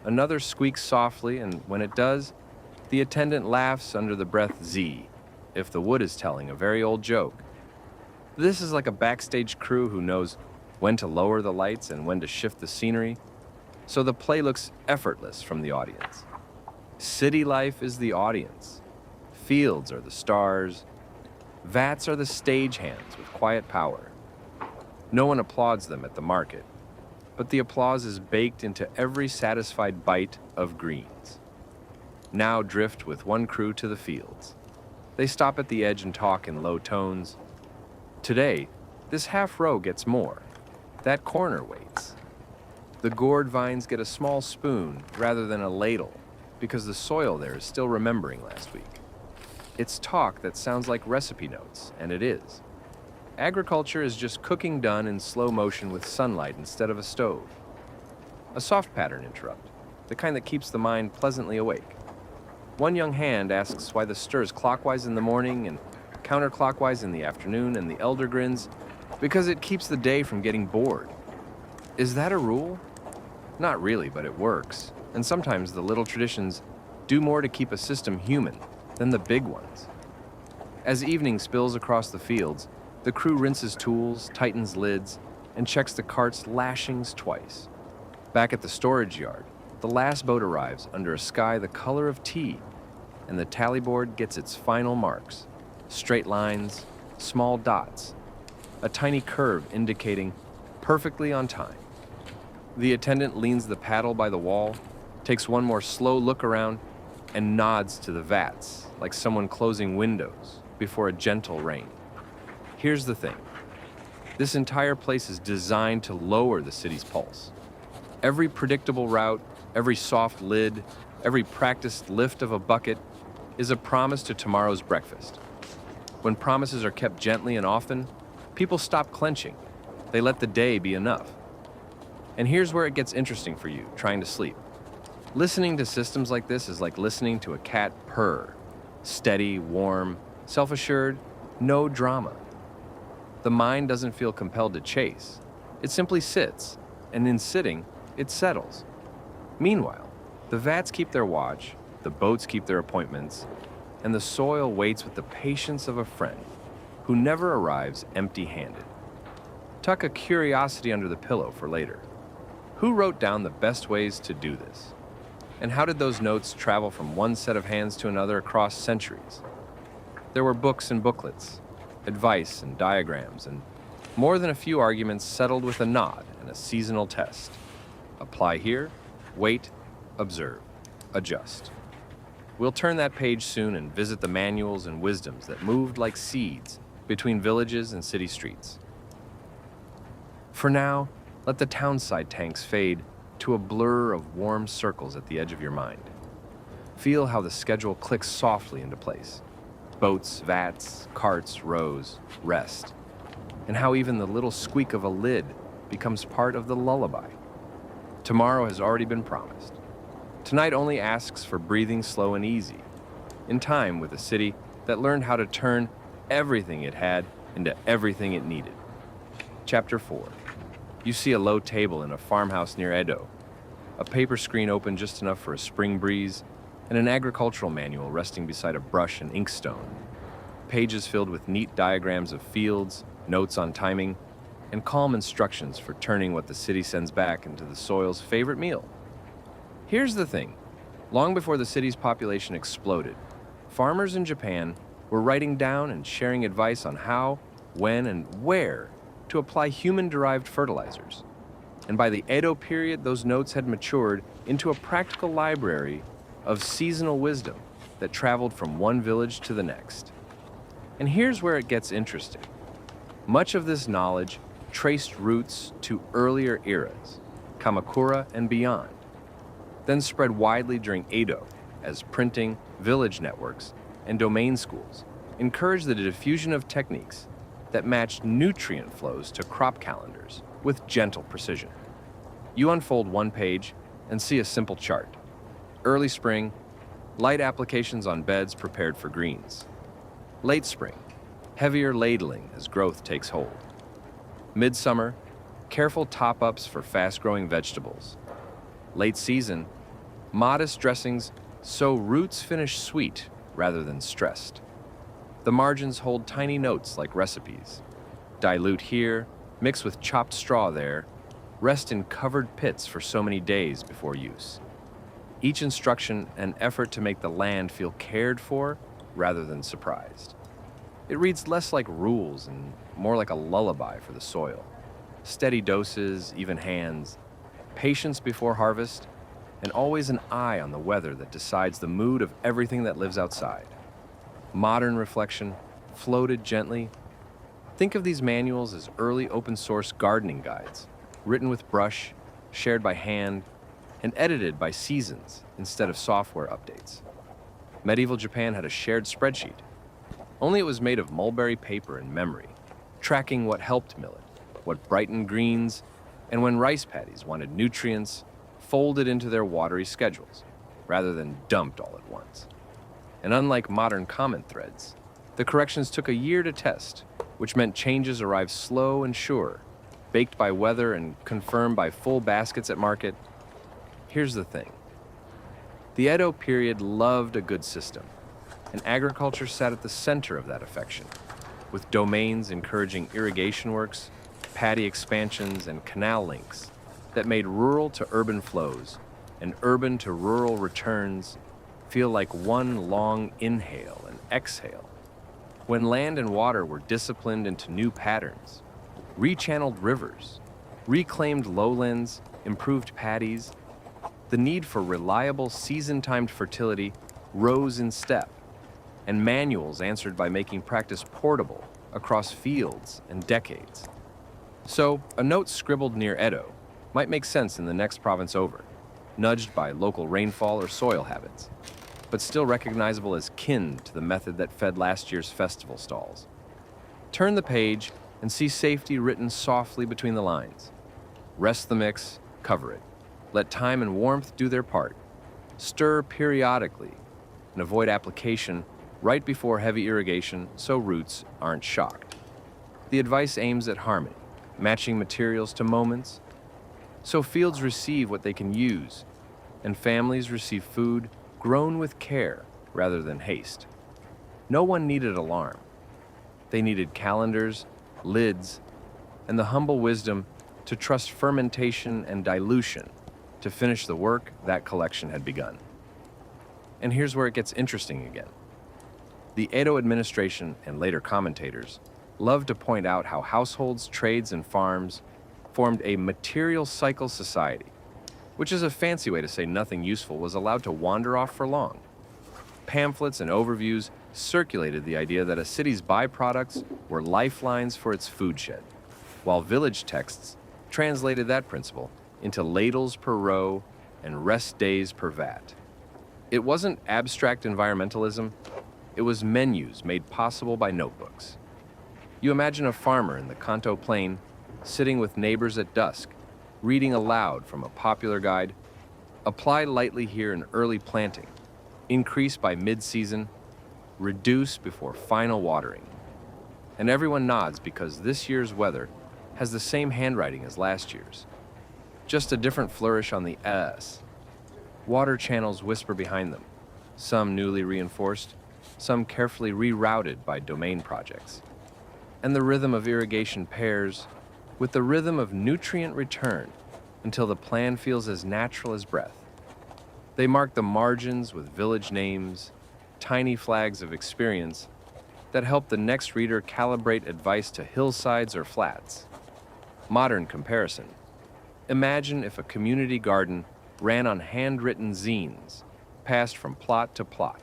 Another squeaks softly, and when it does, the attendant laughs under the breath Z, if the wood is telling a very old joke. This is like a backstage crew who knows when to lower the lights and when to shift the scenery, so the play looks effortless from the audience. City life is the audience. Fields are the stars. Vats are the stagehands with quiet power. No one applauds them at the market, but the applause is baked into every satisfied bite of greens. Now drift with one crew to the fields. They stop at the edge and talk in low tones. Today, this half row gets more. That corner waits. The gourd vines get a small spoon rather than a ladle because the soil there is still remembering last week. It's talk that sounds like recipe notes, and it is. Agriculture is just cooking done in slow motion with sunlight instead of a stove. A soft pattern interrupt, the kind that keeps the mind pleasantly awake. One young hand asks why the stir's clockwise in the morning and counterclockwise in the afternoon, and the elder grins, because it keeps the day from getting bored. Is that a rule? Not really, but it works. And sometimes the little traditions do more to keep a system human than the big ones. As evening spills across the fields, the crew rinses tools, tightens lids, and checks the cart's lashings twice. Back at the storage yard, the last boat arrives under a sky the color of tea, and the tally board gets its final marks. Straight lines, small dots, a tiny curve indicating perfectly on time. The attendant leans the paddle by the wall, takes one more slow look around, and nods to the vats like someone closing windows before a gentle rain. Here's the thing. This entire place is designed to lower the city's pulse. Every predictable route, every soft lid, every practiced lift of a bucket is a promise to tomorrow's breakfast. When promises are kept gently and often, people stop clenching. They let the day be enough. And here's where it gets interesting for you, trying to sleep. Listening to systems like this is like listening to a cat purr. Steady, warm, self-assured, no drama. The mind doesn't feel compelled to chase. It simply sits, and in sitting, it settles. Meanwhile, the vats keep their watch, the boats keep their appointments, and the soil waits with the patience of a friend who never arrives empty-handed. Tuck a curiosity under the pillow for later. Who wrote down the best ways to do this? And how did those notes travel from one set of hands to another across centuries? There were books and booklets, advice and diagrams, and more than a few arguments settled with a nod and a seasonal test. Apply here, wait, observe, adjust. We'll turn that page soon and visit the manuals and wisdoms that moved like seeds between villages and city streets. For now, let the townside tanks fade to a blur of warm circles at the edge of your mind. Feel how the schedule clicks softly into place. Boats, vats, carts, rows, rest. And how even the little squeak of a lid becomes part of the lullaby. Tomorrow has already been promised. Tonight only asks for breathing slow and easy, in time with a city that learned how to turn everything it had into everything it needed. Chapter 4. You see a low table in a farmhouse near Edo, a paper screen open just enough for a spring breeze, and an agricultural manual resting beside a brush and inkstone. Pages filled with neat diagrams of fields, notes on timing, and calm instructions for turning what the city sends back into the soil's favorite meal. Here's the thing. Long before the city's population exploded, farmers in Japan were writing down and sharing advice on how, when, and where to apply human-derived fertilizers. And by the Edo period, those notes had matured into a practical library of seasonal wisdom that traveled from one village to the next. And here's where it gets interesting. Much of this knowledge traced roots to earlier eras, Kamakura and beyond, then spread widely during Edo as printing, village networks, and domain schools encouraged the diffusion of techniques that matched nutrient flows to crop calendars with gentle precision. You unfold one page and see a simple chart. Early spring, light applications on beds prepared for greens. Late spring, heavier ladling as growth takes hold. Midsummer, careful top-ups for fast-growing vegetables. Late season, modest dressings so roots finish sweet rather than stressed. The margins hold tiny notes like recipes. Dilute here, mix with chopped straw there, rest in covered pits for so many days before use. Each instruction an effort to make the land feel cared for rather than surprised. It reads less like rules and more like a lullaby for the soil. Steady doses, even hands, patience before harvest, and always an eye on the weather that decides the mood of everything that lives outside. Modern reflection, floated gently. Think of these manuals as early open-source gardening guides, written with brush, shared by hand, and edited by seasons instead of software updates. Medieval Japan had a shared spreadsheet, only it was made of mulberry paper and memory, tracking what helped millet, what brightened greens, and when rice paddies wanted nutrients, folded into their watery schedules, rather than dumped all at once. And unlike modern comment threads, the corrections took a year to test, which meant changes arrived slow and sure, baked by weather and confirmed by full baskets at market. Here's the thing. The Edo period loved a good system, and agriculture sat at the center of that affection, with domains encouraging irrigation works, paddy expansions, and canal links that made rural to urban flows and urban to rural returns feel like one long inhale and exhale. When land and water were disciplined into new patterns, rechanneled rivers, reclaimed lowlands, improved paddies, the need for reliable season-timed fertility rose in step, and manuals answered by making practice portable across fields and decades. So, a note scribbled near Edo might make sense in the next province over, nudged by local rainfall or soil habits, but still recognizable as kin to the method that fed last year's festival stalls. Turn the page and see safety written softly between the lines. Rest the mix, cover it. Let time and warmth do their part. Stir periodically and avoid application right before heavy irrigation so roots aren't shocked. The advice aims at harmony, matching materials to moments, so fields receive what they can use, and families receive food grown with care rather than haste. No one needed alarm. They needed calendars, lids, and the humble wisdom to trust fermentation and dilution to finish the work that collection had begun. And here's where it gets interesting again. The Edo administration and later commentators loved to point out how households, trades, and farms formed a material cycle society, which is a fancy way to say nothing useful was allowed to wander off for long. Pamphlets and overviews circulated the idea that a city's byproducts were lifelines for its food shed, while village texts translated that principle into ladles per row and rest days per vat. It wasn't abstract environmentalism, it was menus made possible by notebooks. You imagine a farmer in the Kanto Plain sitting with neighbors at dusk, reading aloud from a popular guide, apply lightly here in early planting, increase by mid-season, reduce before final watering. And everyone nods because this year's weather has the same handwriting as last year's, just a different flourish on the S. Water channels whisper behind them, some newly reinforced, some carefully rerouted by domain projects. And the rhythm of irrigation pairs with the rhythm of nutrient return until the plan feels as natural as breath. They mark the margins with village names, tiny flags of experience that help the next reader calibrate advice to hillsides or flats. Modern comparison. Imagine if a community garden ran on handwritten zines, passed from plot to plot,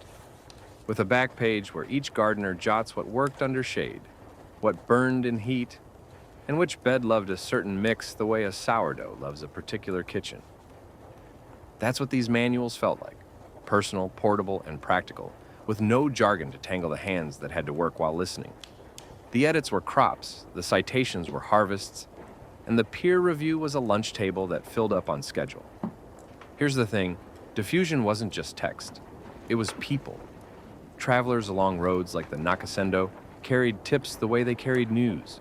with a back page where each gardener jots what worked under shade, what burned in heat, and which bed loved a certain mix the way a sourdough loves a particular kitchen. That's what these manuals felt like, personal, portable, and practical, with no jargon to tangle the hands that had to work while listening. The edits were crops, the citations were harvests, and the peer review was a lunch table that filled up on schedule. Here's the thing, diffusion wasn't just text, it was people. Travelers along roads like the Nakasendo carried tips the way they carried news,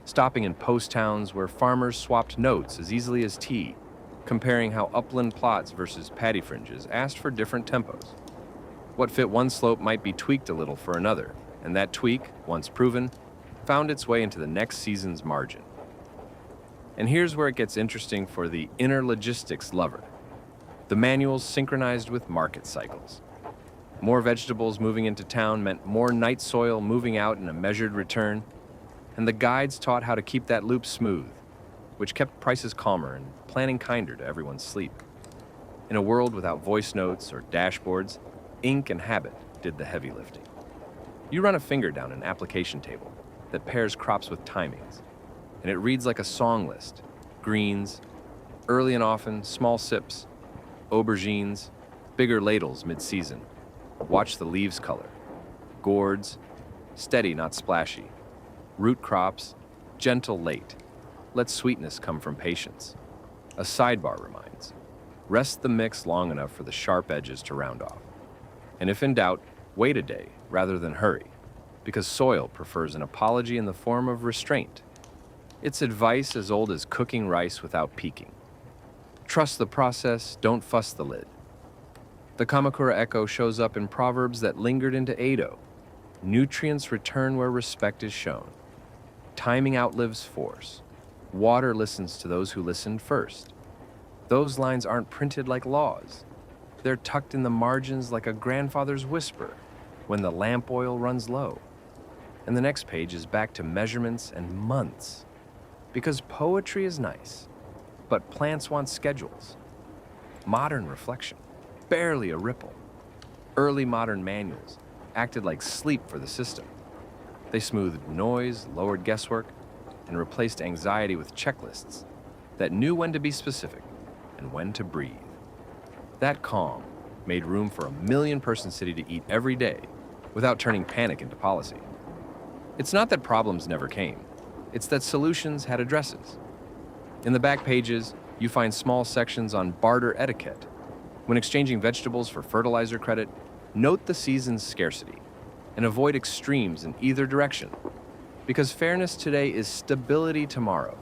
stopping in post towns where farmers swapped notes as easily as tea, comparing how upland plots versus paddy fringes asked for different tempos. What fit one slope might be tweaked a little for another, and that tweak, once proven, found its way into the next season's margin. And here's where it gets interesting for the inner logistics lover. The manuals synchronized with market cycles. More vegetables moving into town meant more night soil moving out in a measured return, and the guides taught how to keep that loop smooth, which kept prices calmer and planning kinder to everyone's sleep. In a world without voice notes or dashboards, ink and habit did the heavy lifting. You run a finger down an application table that pairs crops with timings, and it reads like a song list. Greens, early and often, small sips, aubergines, bigger ladles mid-season. Watch the leaves color. Gourds, steady not splashy. Root crops, gentle late. Let sweetness come from patience. A sidebar reminds, rest the mix long enough for the sharp edges to round off. And if in doubt, wait a day rather than hurry, because soil prefers an apology in the form of restraint. It's advice as old as cooking rice without peeking. Trust the process, don't fuss the lid. The Kamakura echo shows up in proverbs that lingered into Edo. Nutrients return where respect is shown. Timing outlives force. Water listens to those who listened first. Those lines aren't printed like laws. They're tucked in the margins like a grandfather's whisper when the lamp oil runs low. And the next page is back to measurements and months. Because poetry is nice, but plants want schedules. Modern reflection, barely a ripple. Early modern manuals acted like sleep for the system. They smoothed noise, lowered guesswork, and replaced anxiety with checklists that knew when to be specific and when to breathe. That calm made room for a million-person city to eat every day without turning panic into policy. It's not that problems never came. It's that solutions had addresses. In the back pages, you find small sections on barter etiquette. When exchanging vegetables for fertilizer credit, note the season's scarcity and avoid extremes in either direction, because fairness today is stability tomorrow.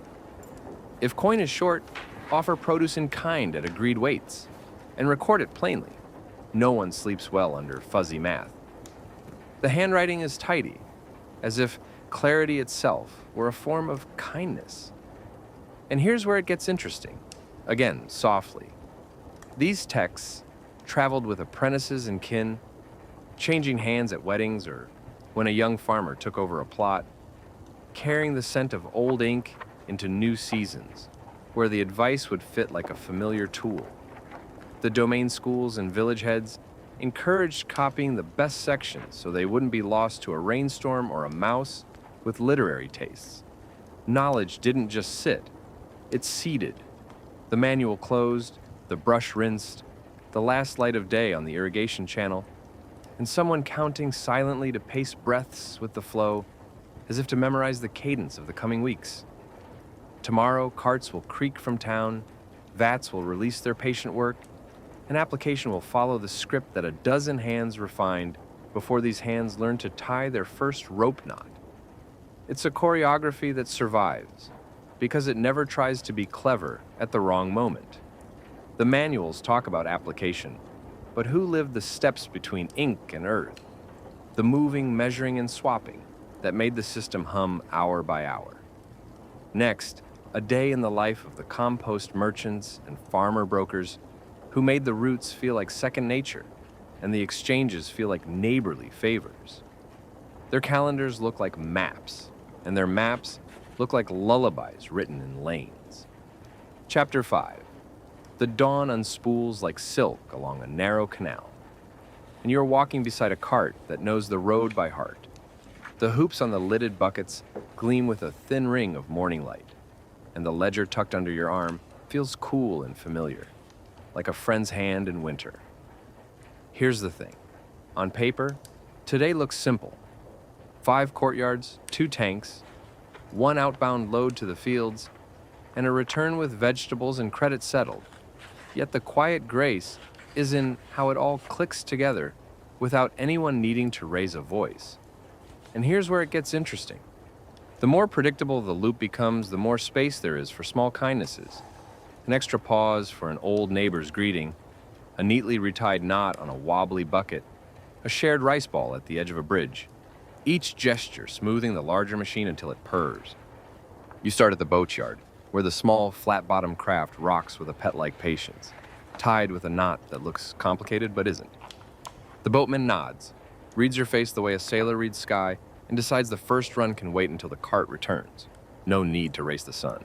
If coin is short, offer produce in kind at agreed weights and record it plainly. No one sleeps well under fuzzy math. The handwriting is tidy, as if clarity itself were a form of kindness. And here's where it gets interesting. Again, softly. These texts traveled with apprentices and kin, changing hands at weddings or when a young farmer took over a plot, carrying the scent of old ink into new seasons, where the advice would fit like a familiar tool. The domain schools and village heads encouraged copying the best sections so they wouldn't be lost to a rainstorm or a mouse with literary tastes. Knowledge didn't just sit, it seeded. The manual closed, the brush rinsed, the last light of day on the irrigation channel, and someone counting silently to pace breaths with the flow, as if to memorize the cadence of the coming weeks. Tomorrow, carts will creak from town, vats will release their patient work, an application will follow the script that a dozen hands refined before these hands learn to tie their first rope knot. It's a choreography that survives because it never tries to be clever at the wrong moment. The manuals talk about application, but who lived the steps between ink and earth? The moving, measuring, and swapping that made the system hum hour by hour. Next, a day in the life of the compost merchants and farmer brokers who made the routes feel like second nature and the exchanges feel like neighborly favors. Their calendars look like maps, and their maps look like lullabies written in lanes. Chapter 5. The dawn unspools like silk along a narrow canal, and you are walking beside a cart that knows the road by heart. The hoops on the lidded buckets gleam with a thin ring of morning light, and the ledger tucked under your arm feels cool and familiar, like a friend's hand in winter. Here's the thing. On paper, today looks simple. 5 courtyards, 2 tanks, 1 outbound load to the fields, and a return with vegetables and credit settled. Yet the quiet grace is in how it all clicks together without anyone needing to raise a voice. And here's where it gets interesting. The more predictable the loop becomes, the more space there is for small kindnesses. An extra pause for an old neighbor's greeting, a neatly retied knot on a wobbly bucket, a shared rice ball at the edge of a bridge, each gesture smoothing the larger machine until it purrs. You start at the boatyard, where the small, flat-bottomed craft rocks with a pet-like patience, tied with a knot that looks complicated but isn't. The boatman nods, reads your face the way a sailor reads sky, and decides the first run can wait until the cart returns. No need to race the sun.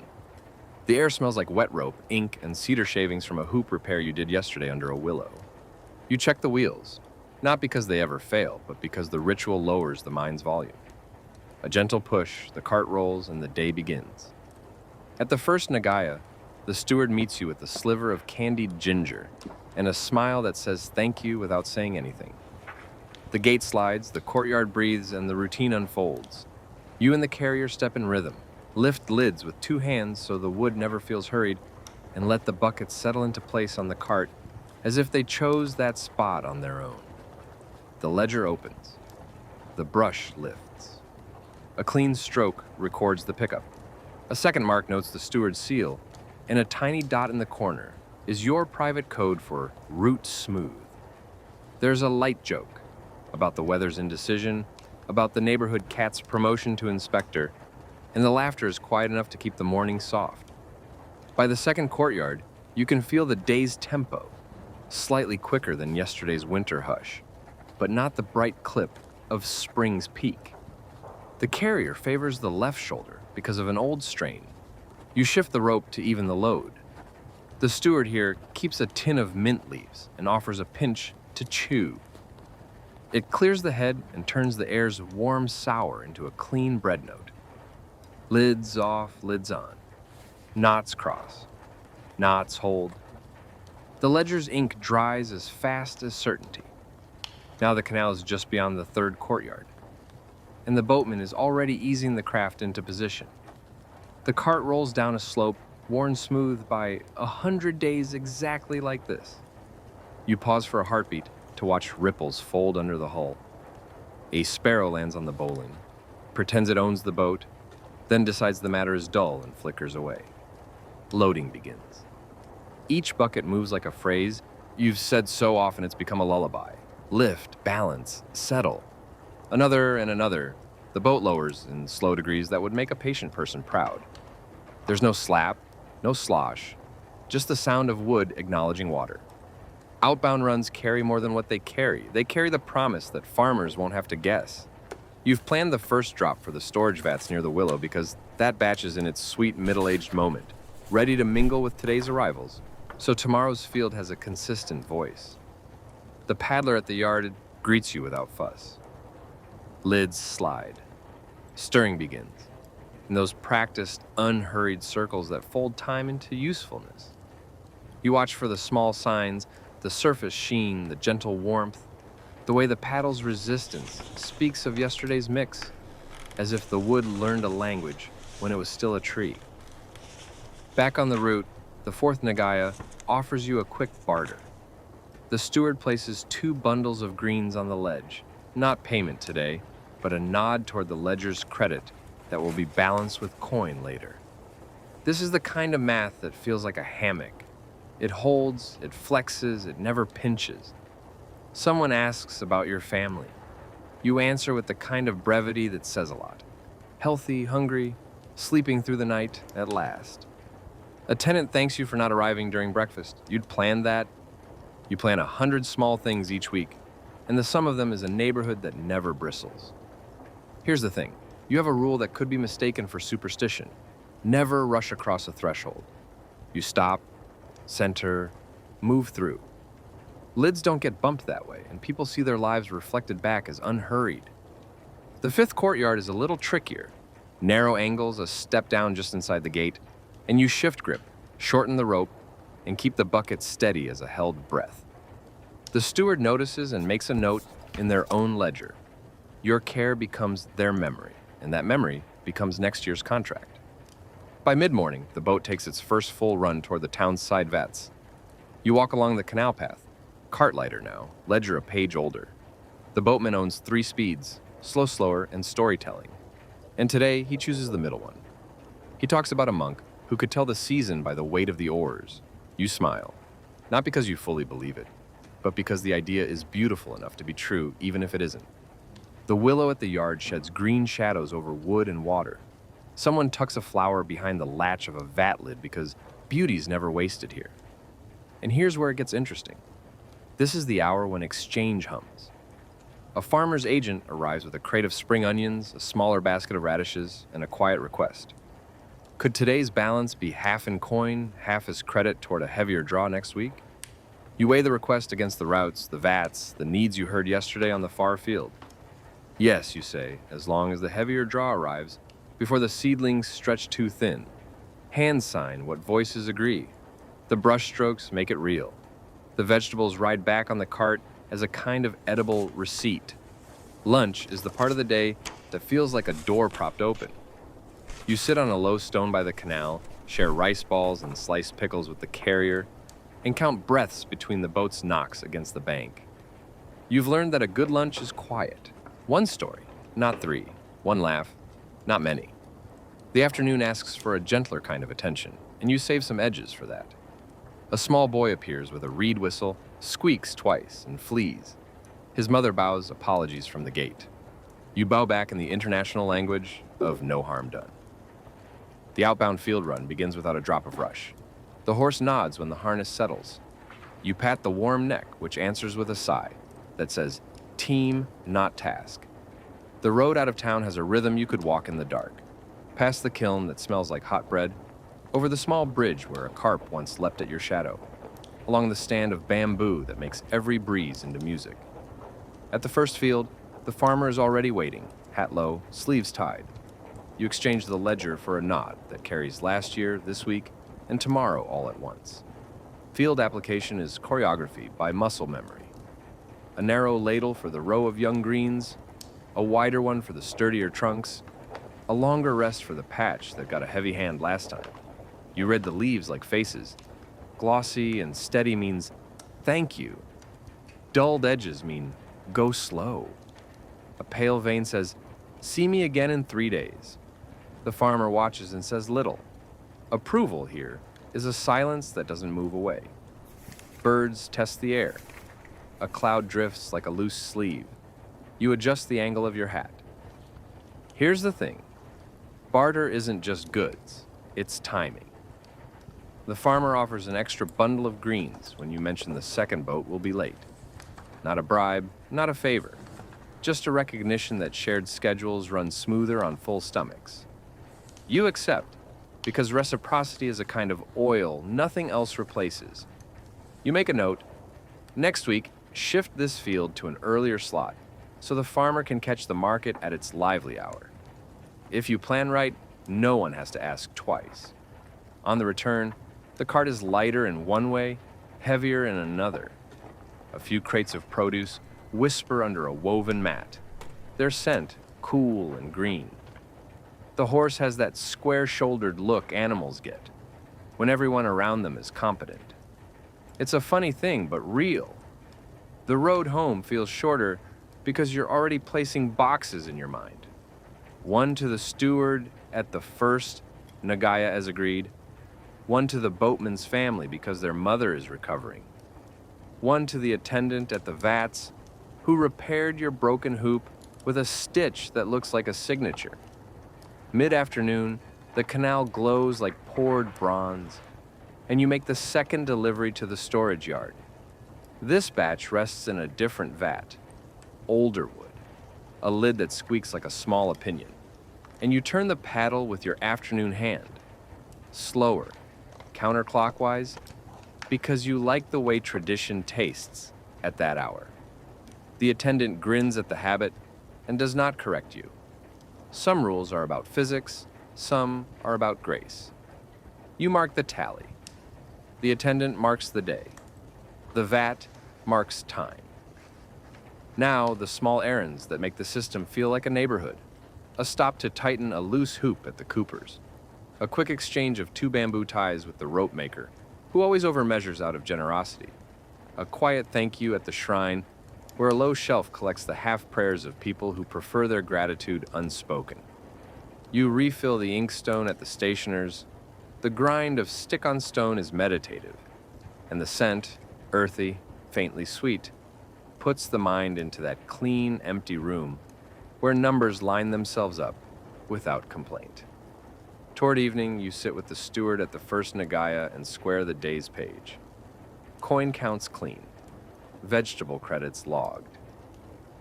The air smells like wet rope, ink, and cedar shavings from a hoop repair you did yesterday under a willow. You check the wheels, not because they ever fail, but because the ritual lowers the mind's volume. A gentle push, the cart rolls, and the day begins. At the first Nagaya, the steward meets you with a sliver of candied ginger and a smile that says thank you without saying anything. The gate slides, the courtyard breathes, and the routine unfolds. You and the carrier step in rhythm, lift lids with 2 hands so the wood never feels hurried, and let the buckets settle into place on the cart as if they chose that spot on their own. The ledger opens. The brush lifts. A clean stroke records the pickup. A second mark notes the steward's seal, and a tiny dot in the corner is your private code for route smooth. There's a light joke about the weather's indecision, about the neighborhood cat's promotion to inspector, and the laughter is quiet enough to keep the morning soft. By the second courtyard, you can feel the day's tempo, slightly quicker than yesterday's winter hush, but not the bright clip of spring's peak. The carrier favors the left shoulder because of an old strain. You shift the rope to even the load. The steward here keeps a tin of mint leaves and offers a pinch to chew. It clears the head and turns the air's warm sour into a clean bread note. Lids off, lids on. Knots cross. Knots hold. The ledger's ink dries as fast as certainty. Now the canal is just beyond the third courtyard, and the boatman is already easing the craft into position. The cart rolls down a slope worn smooth by 100 days exactly like this. You pause for a heartbeat to watch ripples fold under the hull. A sparrow lands on the bowline, pretends it owns the boat, then decides the matter is dull and flickers away. Loading begins. Each bucket moves like a phrase you've said so often it's become a lullaby. Lift, balance, settle. Another and another. The boat lowers in slow degrees that would make a patient person proud. There's no slap, no slosh, just the sound of wood acknowledging water. Outbound runs carry more than what they carry. They carry the promise that farmers won't have to guess. You've planned the first drop for the storage vats near the willow because that batch is in its sweet middle-aged moment, ready to mingle with today's arrivals, so tomorrow's field has a consistent voice. The paddler at the yard greets you without fuss. Lids slide. Stirring begins, in those practiced, unhurried circles that fold time into usefulness. You watch for the small signs, the surface sheen, the gentle warmth, the way the paddle's resistance speaks of yesterday's mix, as if the wood learned a language when it was still a tree. Back on the route, the fourth Nagaya offers you a quick barter. The steward places 2 bundles of greens on the ledge, not payment today, but a nod toward the ledger's credit that will be balanced with coin later. This is the kind of math that feels like a hammock. It holds, it flexes, it never pinches. Someone asks about your family. You answer with the kind of brevity that says a lot. Healthy, hungry, sleeping through the night at last. A tenant thanks you for not arriving during breakfast. You'd planned that. You plan 100 small things each week, and the sum of them is a neighborhood that never bristles. Here's the thing. You have a rule that could be mistaken for superstition. Never rush across a threshold. You stop, center, move through. Lids don't get bumped that way, and people see their lives reflected back as unhurried. The 5th courtyard is a little trickier. Narrow angles, a step down just inside the gate, and you shift grip, shorten the rope, and keep the bucket steady as a held breath. The steward notices and makes a note in their own ledger. Your care becomes their memory, and that memory becomes next year's contract. By mid-morning, the boat takes its first full run toward the town's side vats. You walk along the canal path, cart lighter now, ledger a page older. The boatman owns 3 speeds, slow, slower, and storytelling. And today, he chooses the middle one. He talks about a monk who could tell the season by the weight of the oars. You smile, not because you fully believe it, but because the idea is beautiful enough to be true even if it isn't. The willow at the yard sheds green shadows over wood and water. Someone tucks a flower behind the latch of a vat lid because beauty's never wasted here. And here's where it gets interesting. This is the hour when exchange hums. A farmer's agent arrives with a crate of spring onions, a smaller basket of radishes, and a quiet request. Could today's balance be half in coin, half as credit toward a heavier draw next week? You weigh the request against the routes, the vats, the needs you heard yesterday on the far field. Yes, you say, as long as the heavier draw arrives, before the seedlings stretch too thin. Hand sign what voices agree. The brushstrokes make it real. The vegetables ride back on the cart as a kind of edible receipt. Lunch is the part of the day that feels like a door propped open. You sit on a low stone by the canal, share rice balls and sliced pickles with the carrier, and count breaths between the boat's knocks against the bank. You've learned that a good lunch is quiet. 1 story, not 3. 1 laugh, not many. The afternoon asks for a gentler kind of attention, and you save some edges for that. A small boy appears with a reed whistle, squeaks twice, and flees. His mother bows apologies from the gate. You bow back in the international language of no harm done. The outbound field run begins without a drop of rush. The horse nods when the harness settles. You pat the warm neck, which answers with a sigh that says, team, not task. The road out of town has a rhythm you could walk in the dark. Past the kiln that smells like hot bread, over the small bridge where a carp once leapt at your shadow, along the stand of bamboo that makes every breeze into music. At the first field, the farmer is already waiting, hat low, sleeves tied. You exchange the ledger for a nod that carries last year, this week, and tomorrow all at once. Field application is choreography by muscle memory. A narrow ladle for the row of young greens, a wider one for the sturdier trunks, a longer rest for the patch that got a heavy hand last time. You read the leaves like faces. Glossy and steady means thank you. Dulled edges mean go slow. A pale vein says, see me again in 3 days. The farmer watches and says little. Approval here is a silence that doesn't move away. Birds test the air. A cloud drifts like a loose sleeve. You adjust the angle of your hat. Here's the thing. Barter isn't just goods, it's timing. The farmer offers an extra bundle of greens when you mention the second boat will be late. Not a bribe, not a favor. Just a recognition that shared schedules run smoother on full stomachs. You accept, because reciprocity is a kind of oil nothing else replaces. You make a note. Next week, Shift this field to an earlier slot so the farmer can catch the market at its lively hour. If you plan right, no one has to ask twice. On the return, the cart is lighter in one way, heavier in another. A few crates of produce whisper under a woven mat, their scent cool and green. The horse has that square-shouldered look animals get when everyone around them is competent. It's a funny thing, but real. The road home feels shorter because you're already placing boxes in your mind. One to the steward at the first, Nagaya as agreed. One to the boatman's family because their mother is recovering. One to the attendant at the vats who repaired your broken hoop with a stitch that looks like a signature. Mid-afternoon, the canal glows like poured bronze, and you make the second delivery to the storage yard. This batch rests in a different vat, older wood, a lid that squeaks like a small opinion. And you turn the paddle with your afternoon hand, slower, counterclockwise, because you like the way tradition tastes at that hour. The attendant grins at the habit and does not correct you. Some rules are about physics, some are about grace. You mark the tally. The attendant marks the day. The vat marks time. Now, the small errands that make the system feel like a neighborhood. A stop to tighten a loose hoop at the Coopers. A quick exchange of 2 bamboo ties with the rope maker, who always overmeasures out of generosity. A quiet thank you at the shrine, where a low shelf collects the half-prayers of people who prefer their gratitude unspoken. You refill the inkstone at the stationer's. The grind of stick-on-stone is meditative, and the scent, earthy, faintly sweet, puts the mind into that clean, empty room where numbers line themselves up without complaint. Toward evening, you sit with the steward at the first Nagaya and square the day's page. Coin counts clean. Vegetable credits logged.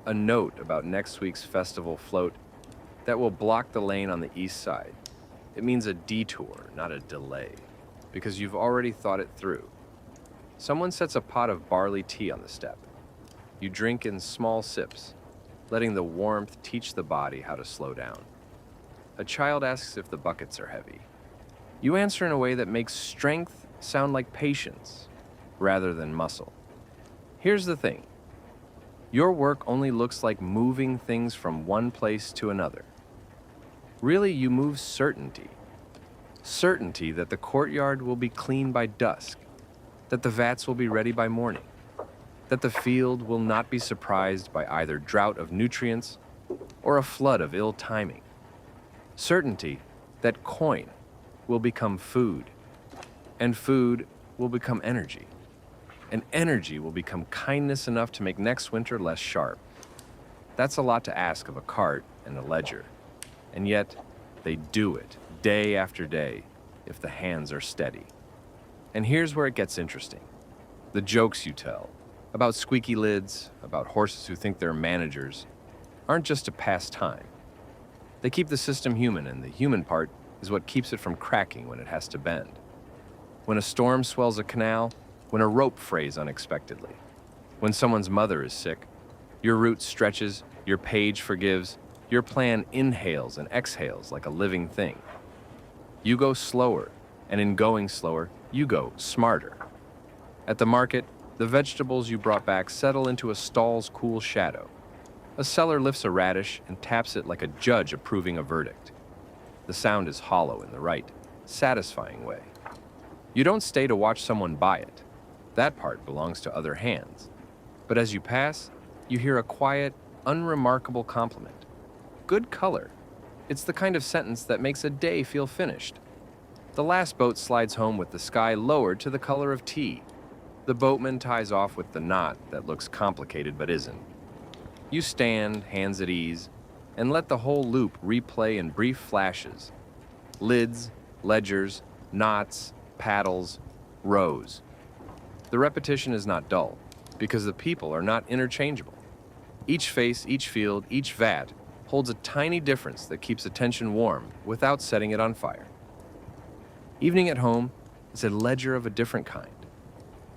A note about next week's festival float that will block the lane on the east side. It means a detour, not a delay, because you've already thought it through. Someone sets a pot of barley tea on the step. You drink in small sips, letting the warmth teach the body how to slow down. A child asks if the buckets are heavy. You answer in a way that makes strength sound like patience rather than muscle. Here's the thing. Your work only looks like moving things from one place to another. Really, you move certainty. Certainty that the courtyard will be clean by dusk, that the vats will be ready by morning, that the field will not be surprised by either drought of nutrients or a flood of ill timing. Certainty that coin will become food, and food will become energy, and energy will become kindness enough to make next winter less sharp. That's a lot to ask of a cart and a ledger, and yet they do it day after day if the hands are steady. And here's where it gets interesting. The jokes you tell about squeaky lids, about horses who think they're managers, aren't just to pass time. They keep the system human, and the human part is what keeps it from cracking when it has to bend. When a storm swells a canal, when a rope frays unexpectedly, when someone's mother is sick, your route stretches, your page forgives, your plan inhales and exhales like a living thing. You go slower, and in going slower, you go smarter. At the market, the vegetables you brought back settle into a stall's cool shadow. A seller lifts a radish and taps it like a judge approving a verdict. The sound is hollow in the right, satisfying way. You don't stay to watch someone buy it. That part belongs to other hands. But as you pass, you hear a quiet, unremarkable compliment. Good color. It's the kind of sentence that makes a day feel finished. The last boat slides home with the sky lowered to the color of tea. The boatman ties off with the knot that looks complicated but isn't. You stand, hands at ease, and let the whole loop replay in brief flashes. Lids, ledgers, knots, paddles, rows. The repetition is not dull, because the people are not interchangeable. Each face, each field, each vat holds a tiny difference that keeps attention warm without setting it on fire. Evening at home is a ledger of a different kind.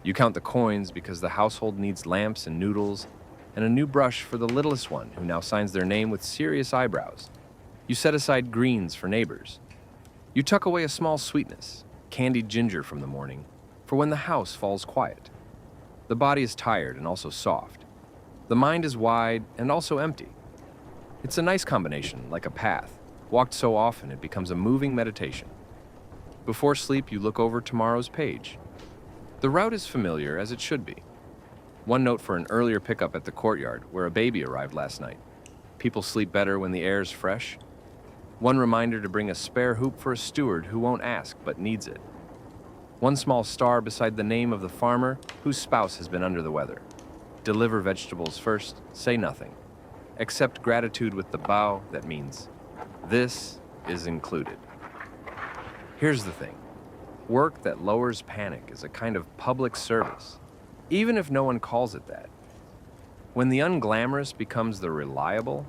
You count the coins because the household needs lamps and noodles and a new brush for the littlest one who now signs their name with serious eyebrows. You set aside greens for neighbors. You tuck away a small sweetness, candied ginger from the morning, for when the house falls quiet. The body is tired and also soft. The mind is wide and also empty. It's a nice combination, like a path, walked so often it becomes a moving meditation. Before sleep, you look over tomorrow's page. The route is familiar, as it should be. One note for an earlier pickup at the courtyard, where a baby arrived last night. People sleep better when the air is fresh. One reminder to bring a spare hoop for a steward who won't ask but needs it. One small star beside the name of the farmer whose spouse has been under the weather. Deliver vegetables first, say nothing. Accept gratitude with the bow that means, this is included. Here's the thing. Work that lowers panic is a kind of public service, even if no one calls it that. When the unglamorous becomes the reliable,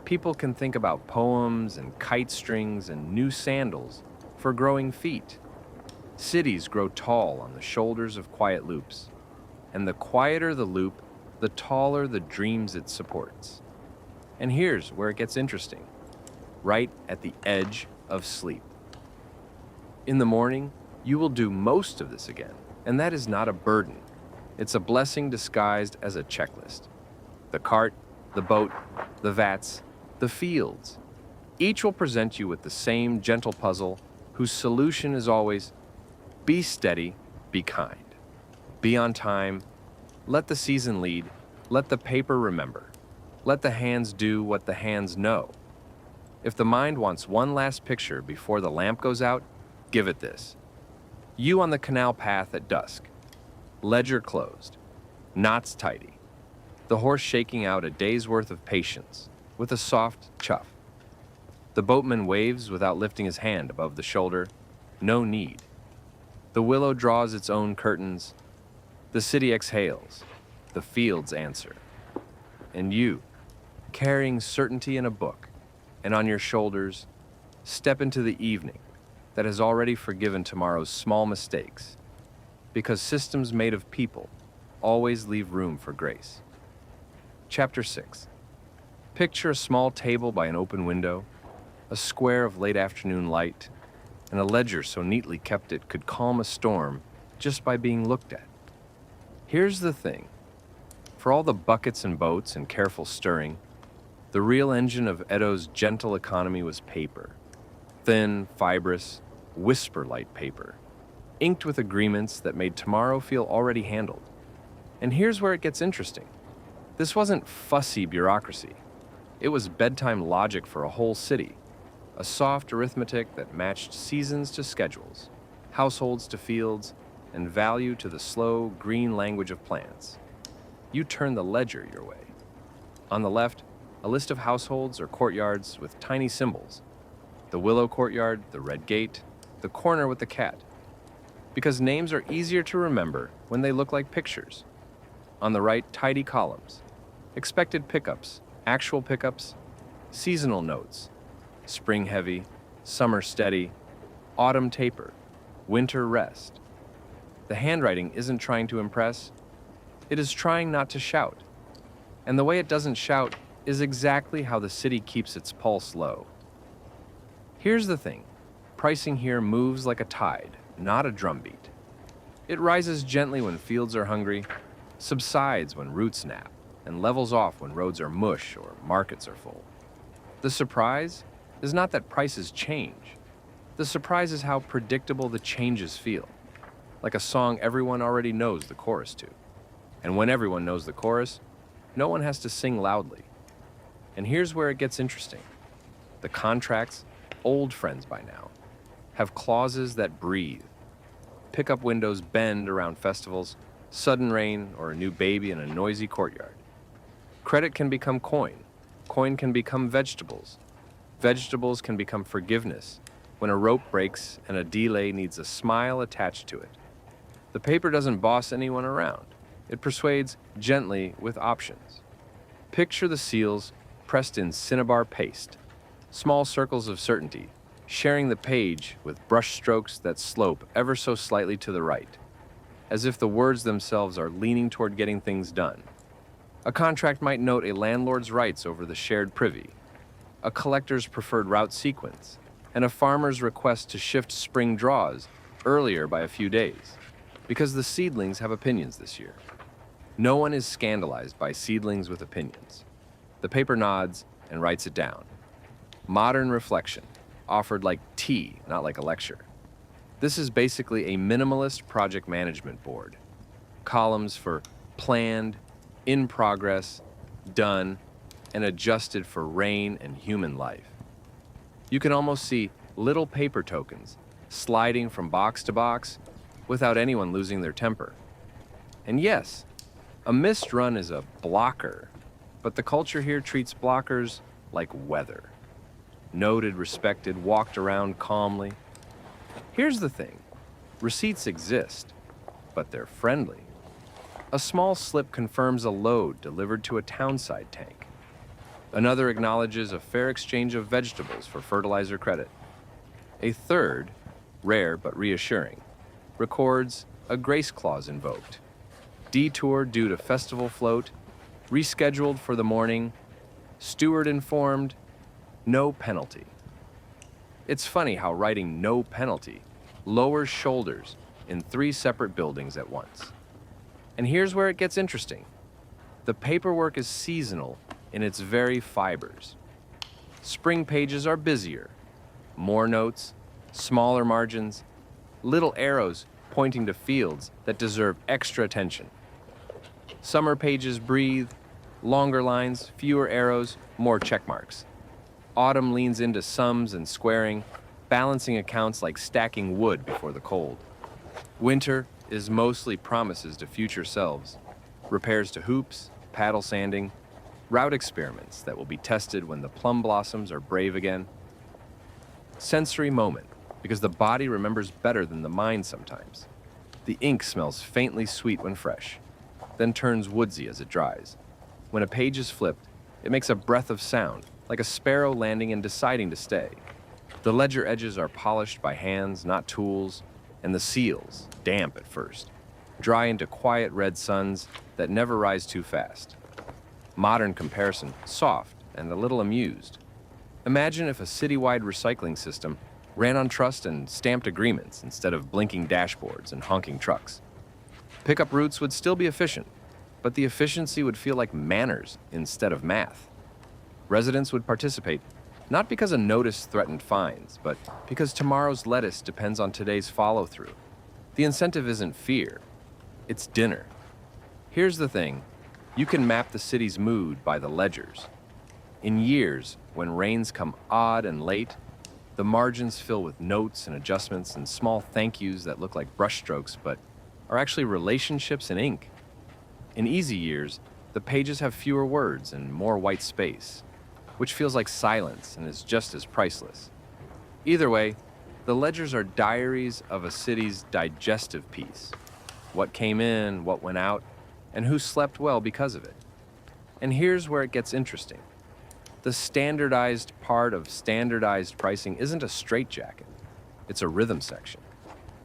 people can think about poems and kite strings and new sandals for growing feet. Cities grow tall on the shoulders of quiet loops, and the quieter the loop, the taller the dreams it supports. And here's where it gets interesting, right at the edge of sleep. In the morning, you will do most of this again, and that is not a burden. It's a blessing disguised as a checklist. The cart, the boat, the vats, the fields. Each will present you with the same gentle puzzle whose solution is always, be steady, be kind. Be on time, let the season lead, let the paper remember. Let the hands do what the hands know. If the mind wants one last picture before the lamp goes out, give it this. You on the canal path at dusk. Ledger closed. Knots tidy. The horse shaking out a day's worth of patience with a soft chuff. The boatman waves without lifting his hand above the shoulder. No need. The willow draws its own curtains. The city exhales. The fields answer. And you, carrying certainty in a book, and on your shoulders, step into the evening that has already forgiven tomorrow's small mistakes, because systems made of people always leave room for grace. Chapter 6. Picture a small table by an open window, a square of late afternoon light, and a ledger so neatly kept it could calm a storm just by being looked at. Here's the thing. For all the buckets and boats and careful stirring, the real engine of Edo's gentle economy was paper. Thin, fibrous, whisper-light paper, inked with agreements that made tomorrow feel already handled. And here's where it gets interesting. This wasn't fussy bureaucracy. It was bedtime logic for a whole city, a soft arithmetic that matched seasons to schedules, households to fields, and value to the slow, green language of plants. You turn the ledger your way. On the left, a list of households or courtyards with tiny symbols. The willow courtyard, the red gate, the corner with the cat. Because names are easier to remember when they look like pictures. On the right, tidy columns. Expected pickups, actual pickups, seasonal notes. Spring heavy, summer steady, autumn taper, winter rest. The handwriting isn't trying to impress. It is trying not to shout. And the way it doesn't shout is exactly how the city keeps its pulse low. Here's the thing. Pricing here moves like a tide, not a drumbeat. It rises gently when fields are hungry, subsides when roots nap, and levels off when roads are mush or markets are full. The surprise is not that prices change. The surprise is how predictable the changes feel, like a song everyone already knows the chorus to. And when everyone knows the chorus, no one has to sing loudly. And here's where it gets interesting. The contracts, old friends by now, have clauses that breathe. Pickup windows bend around festivals, sudden rain, or a new baby in a noisy courtyard. Credit can become coin. Coin can become vegetables. Vegetables can become forgiveness when a rope breaks and a delay needs a smile attached to it. The paper doesn't boss anyone around. It persuades gently with options. Picture the seals pressed in cinnabar paste, small circles of certainty, sharing the page with brush strokes that slope ever so slightly to the right. as if the words themselves are leaning toward getting things done. A contract might note a landlord's rights over the shared privy, a collector's preferred route sequence, and a farmer's request to shift spring draws earlier by a few days, because the seedlings have opinions this year. No one is scandalized by seedlings with opinions. The paper nods and writes it down. Modern reflection, offered like tea, not like a lecture. This is basically a minimalist project management board. Columns for planned, in progress, done, and adjusted for rain and human life. You can almost see little paper tokens sliding from box to box without anyone losing their temper. And yes, a missed run is a blocker, but the culture here treats blockers like weather. Noted, respected, walked around calmly. Here's the thing, receipts exist, but they're friendly. A small slip confirms a load delivered to a townside tank. Another acknowledges a fair exchange of vegetables for fertilizer credit. A third, rare but reassuring, records a grace clause invoked. Detour due to festival float, rescheduled for the morning, steward informed, no penalty. It's funny how writing no penalty lowers shoulders in 3 separate buildings at once. And here's where it gets interesting. The paperwork is seasonal in its very fibers. Spring pages are busier, more notes, smaller margins, little arrows pointing to fields that deserve extra attention. Summer pages breathe, longer lines, fewer arrows, more check marks. Autumn leans into sums and squaring, balancing accounts like stacking wood before the cold. Winter is mostly promises to future selves, repairs to hoops, paddle sanding, route experiments that will be tested when the plum blossoms are brave again. Sensory moment, because the body remembers better than the mind sometimes. The ink smells faintly sweet when fresh, then turns woodsy as it dries. When a page is flipped, it makes a breath of sound, like a sparrow landing and deciding to stay. The ledger edges are polished by hands, not tools, and the seals, damp at first, dry into quiet red suns that never rise too fast. Modern comparison, soft and a little amused. Imagine if a citywide recycling system ran on trust and stamped agreements instead of blinking dashboards and honking trucks. Pickup routes would still be efficient, but the efficiency would feel like manners instead of math. Residents would participate, not because a notice threatened fines, but because tomorrow's lettuce depends on today's follow-through. The incentive isn't fear, it's dinner. Here's the thing, you can map the city's mood by the ledgers. In years, when rains come odd and late, the margins fill with notes and adjustments and small thank yous that look like brushstrokes, but are actually relationships in ink. In easy years, the pages have fewer words and more white space, which feels like silence and is just as priceless. Either way, the ledgers are diaries of a city's digestive piece. What came in, what went out, and who slept well because of it. And here's where it gets interesting. The standardized part of standardized pricing isn't a straitjacket. It's a rhythm section.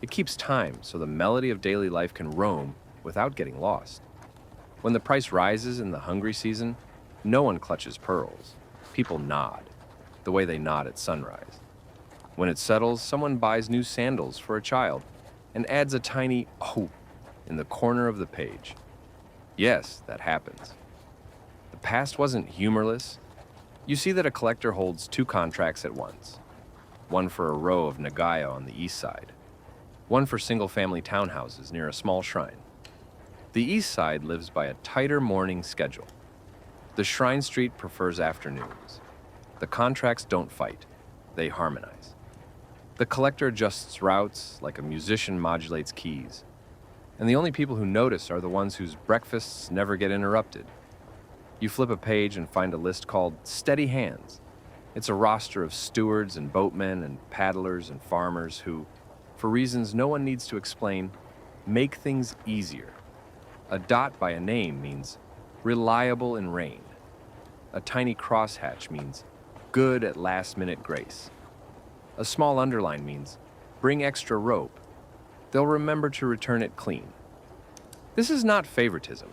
It keeps time so the melody of daily life can roam without getting lost. When the price rises in the hungry season, no one clutches pearls. People nod, the way they nod at sunrise. When it settles, someone buys new sandals for a child and adds a tiny "oh" in the corner of the page. Yes, that happens. The past wasn't humorless. You see that a collector holds 2 contracts at once. One for a row of Nagaya on the east side. One for single-family townhouses near a small shrine. The east side lives by a tighter morning schedule. The Shrine Street prefers afternoons. The contracts don't fight, they harmonize. The collector adjusts routes like a musician modulates keys. And the only people who notice are the ones whose breakfasts never get interrupted. You flip a page and find a list called Steady Hands. It's a roster of stewards and boatmen and paddlers and farmers who, for reasons no one needs to explain, make things easier. A dot by a name means reliable in rain. A tiny crosshatch means good at last-minute grace. A small underline means bring extra rope. They'll remember to return it clean. This is not favoritism.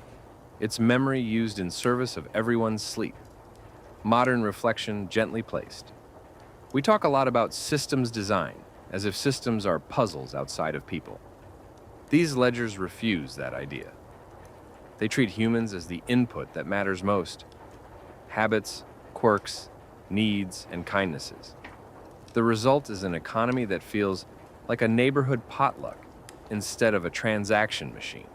It's memory used in service of everyone's sleep. Modern reflection gently placed. We talk a lot about systems design, as if systems are puzzles outside of people. These ledgers refuse that idea. They treat humans as the input that matters most. Habits, quirks, needs, and kindnesses. The result is an economy that feels like a neighborhood potluck instead of a transaction machine.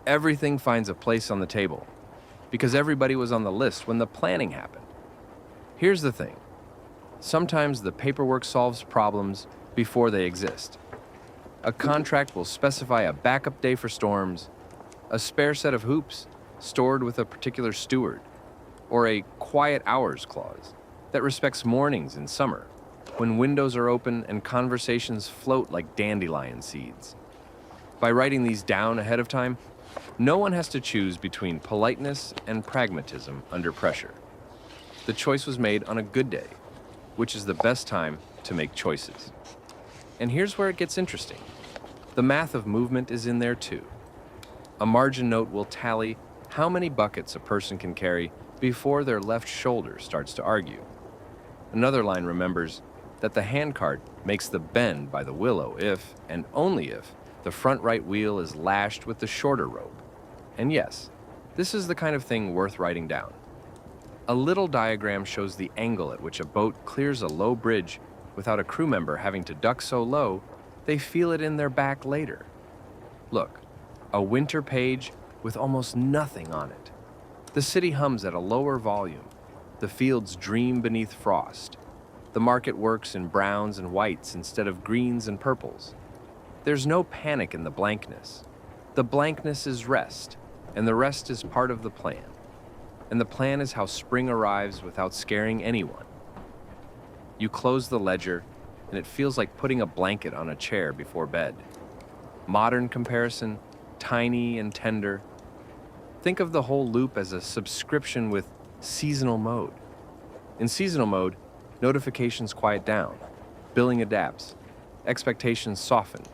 Everything finds a place on the table because everybody was on the list when the planning happened. Here's the thing. Sometimes the paperwork solves problems before they exist. A contract will specify a backup day for storms, a spare set of hoops stored with a particular steward, or a quiet hours clause that respects mornings in summer when windows are open and conversations float like dandelion seeds. By writing these down ahead of time, no one has to choose between politeness and pragmatism under pressure. The choice was made on a good day, which is the best time to make choices. And here's where it gets interesting. The math of movement is in there too. A margin note will tally how many buckets a person can carry before their left shoulder starts to argue. Another line remembers that the handcart makes the bend by the willow if, and only if, the front right wheel is lashed with the shorter rope. And yes, this is the kind of thing worth writing down. A little diagram shows the angle at which a boat clears a low bridge without a crew member having to duck so low they feel it in their back later. Look, a winter page with almost nothing on it. The city hums at a lower volume. The fields dream beneath frost. The market works in browns and whites instead of greens and purples. There's no panic in the blankness. The blankness is rest, and the rest is part of the plan. And the plan is how spring arrives without scaring anyone. You close the ledger, and it feels like putting a blanket on a chair before bed. Modern comparison, tiny and tender. Think of the whole loop as a subscription with seasonal mode. In seasonal mode, notifications quiet down, billing adapts, expectations soften,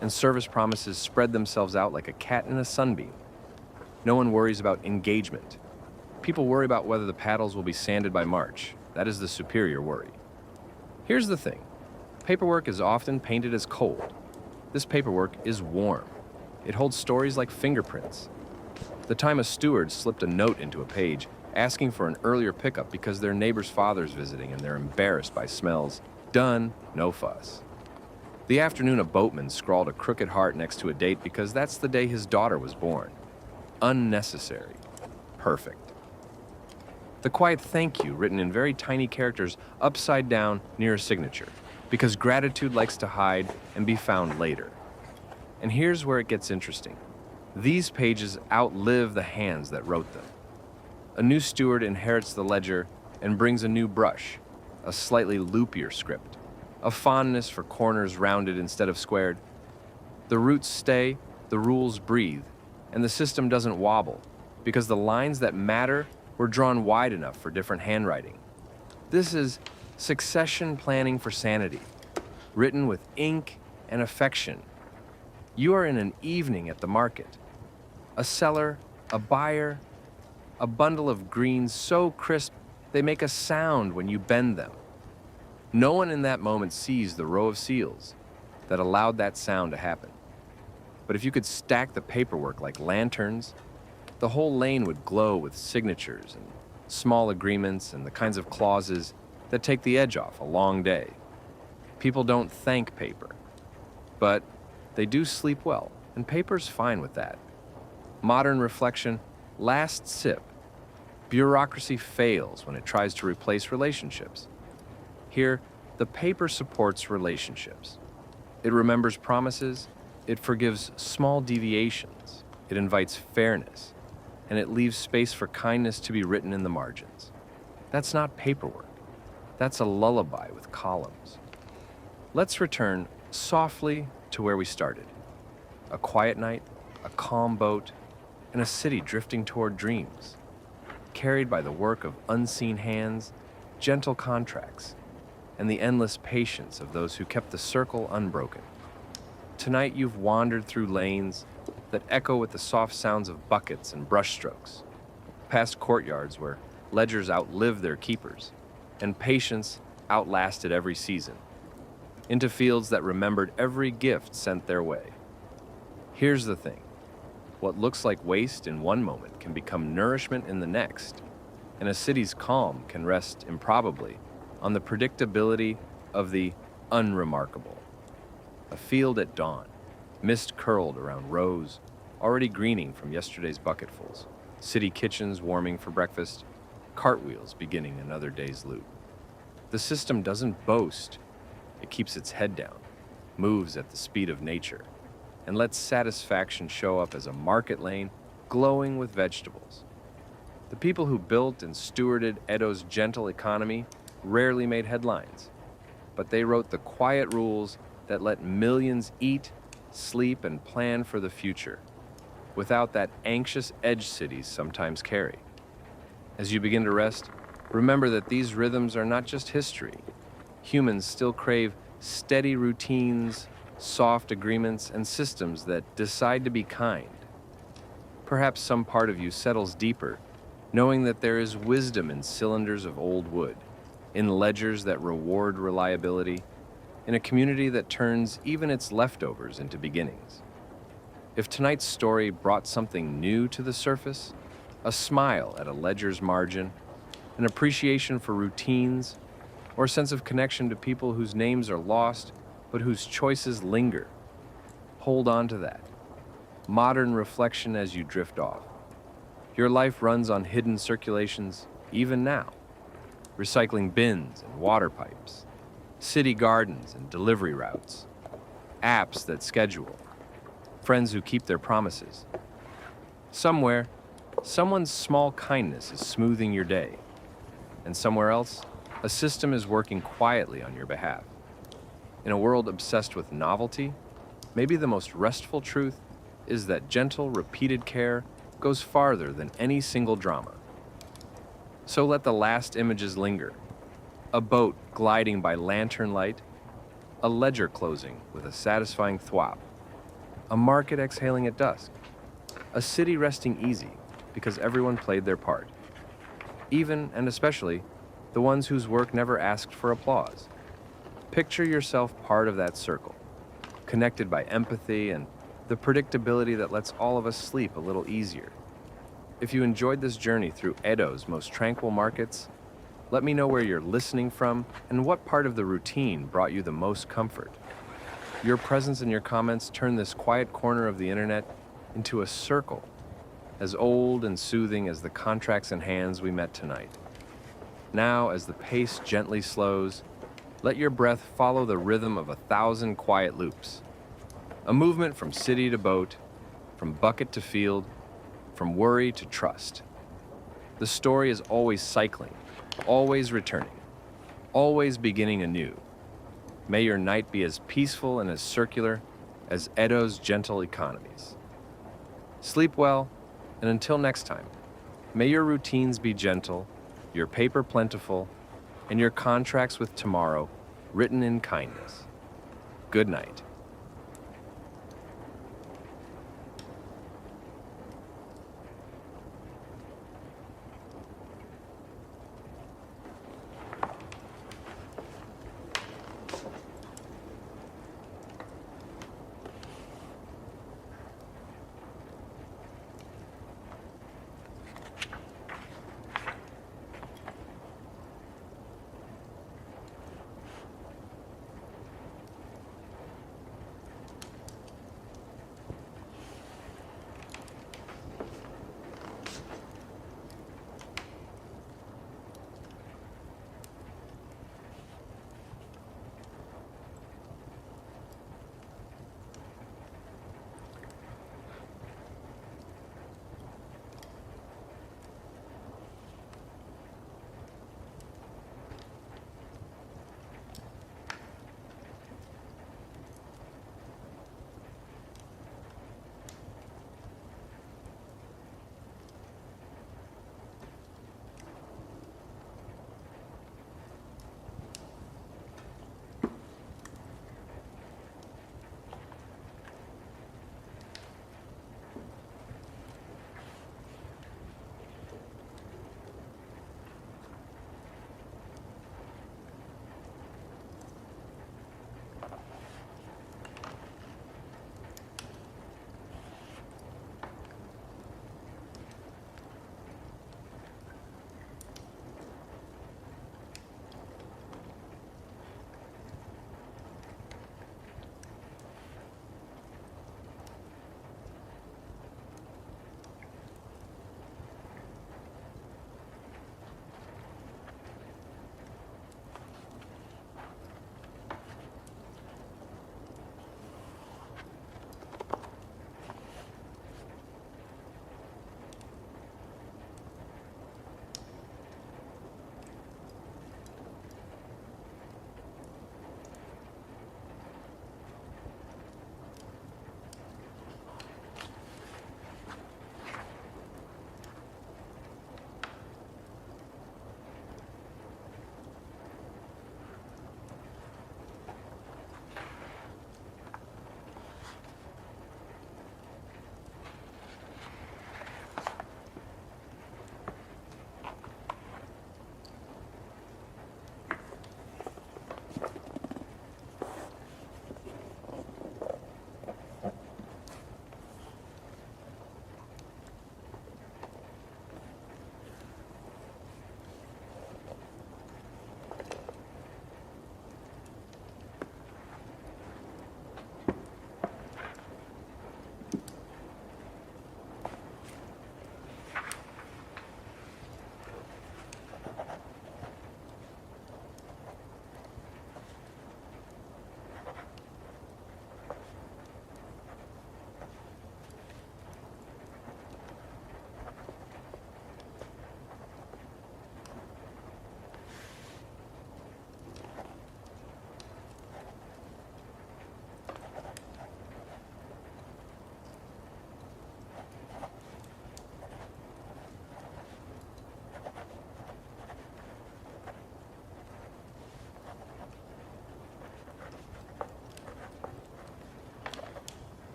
and service promises spread themselves out like a cat in a sunbeam. No one worries about engagement. People worry about whether the paddles will be sanded by March. That is the superior worry. Here's the thing. Paperwork is often painted as cold. This paperwork is warm. It holds stories like fingerprints. The time a steward slipped a note into a page asking for an earlier pickup because their neighbor's father's visiting and they're embarrassed by smells. Done, no fuss. The afternoon a boatman scrawled a crooked heart next to a date because that's the day his daughter was born. Unnecessary. Perfect. The quiet thank you written in very tiny characters upside down near a signature because gratitude likes to hide and be found later. And here's where it gets interesting. These pages outlive the hands that wrote them. A new steward inherits the ledger and brings a new brush, a slightly loopier script, a fondness for corners rounded instead of squared. The roots stay, the rules breathe, and the system doesn't wobble because the lines that matter were drawn wide enough for different handwriting. This is succession planning for sanity, written with ink and affection. You are in an evening at the market. A seller, a buyer, a bundle of greens so crisp they make a sound when you bend them. No one in that moment sees the row of seals that allowed that sound to happen. But if you could stack the paperwork like lanterns, the whole lane would glow with signatures and small agreements and the kinds of clauses that take the edge off a long day. People don't thank paper, but they do sleep well, and paper's fine with that. Modern reflection, last sip. Bureaucracy fails when it tries to replace relationships. Here, the paper supports relationships. It remembers promises, it forgives small deviations, it invites fairness, and it leaves space for kindness to be written in the margins. That's not paperwork. That's a lullaby with columns. Let's return softly to where we started. A quiet night, a calm boat, and a city drifting toward dreams, carried by the work of unseen hands, gentle contracts, and the endless patience of those who kept the circle unbroken. Tonight you've wandered through lanes, that echo with the soft sounds of buckets and brushstrokes, past courtyards where ledgers outlived their keepers, and patience outlasted every season, into fields that remembered every gift sent their way. Here's the thing. What looks like waste in one moment can become nourishment in the next, and a city's calm can rest improbably on the predictability of the unremarkable. A field at dawn, mist curled around rows, already greening from yesterday's bucketfuls, city kitchens warming for breakfast, cartwheels beginning another day's loop. The system doesn't boast, it keeps its head down, moves at the speed of nature, and lets satisfaction show up as a market lane glowing with vegetables. The people who built and stewarded Edo's gentle economy rarely made headlines, but they wrote the quiet rules that let millions eat, sleep, and plan for the future, without that anxious edge cities sometimes carry. As you begin to rest, remember that these rhythms are not just history. Humans still crave steady routines, soft agreements, and systems that decide to be kind. Perhaps some part of you settles deeper, knowing that there is wisdom in cylinders of old wood, in ledgers that reward reliability, in a community that turns even its leftovers into beginnings. If tonight's story brought something new to the surface, a smile at a ledger's margin, an appreciation for routines, or a sense of connection to people whose names are lost but whose choices linger, hold on to that. Modern reflection as you drift off. Your life runs on hidden circulations even now. Recycling bins and water pipes, city gardens and delivery routes, apps that schedule, friends who keep their promises. Somewhere, someone's small kindness is smoothing your day, and somewhere else, a system is working quietly on your behalf. In a world obsessed with novelty, maybe the most restful truth is that gentle, repeated care goes farther than any single drama. So let the last images linger. A boat gliding by lantern light, a ledger closing with a satisfying thwop, a market exhaling at dusk, a city resting easy because everyone played their part, even and especially the ones whose work never asked for applause. Picture yourself part of that circle, connected by empathy and the predictability that lets all of us sleep a little easier. If you enjoyed this journey through Edo's most tranquil markets, let me know where you're listening from and what part of the routine brought you the most comfort. Your presence and your comments turn this quiet corner of the internet into a circle, as old and soothing as the contracts and hands we met tonight. Now, as the pace gently slows, let your breath follow the rhythm of 1,000 quiet loops. A movement from city to boat, from bucket to field, from worry to trust. The story is always cycling, always returning, always beginning anew. May your night be as peaceful and as circular as Edo's gentle economies. Sleep well, and until next time, may your routines be gentle, your paper plentiful, and your contracts with tomorrow written in kindness. Good night.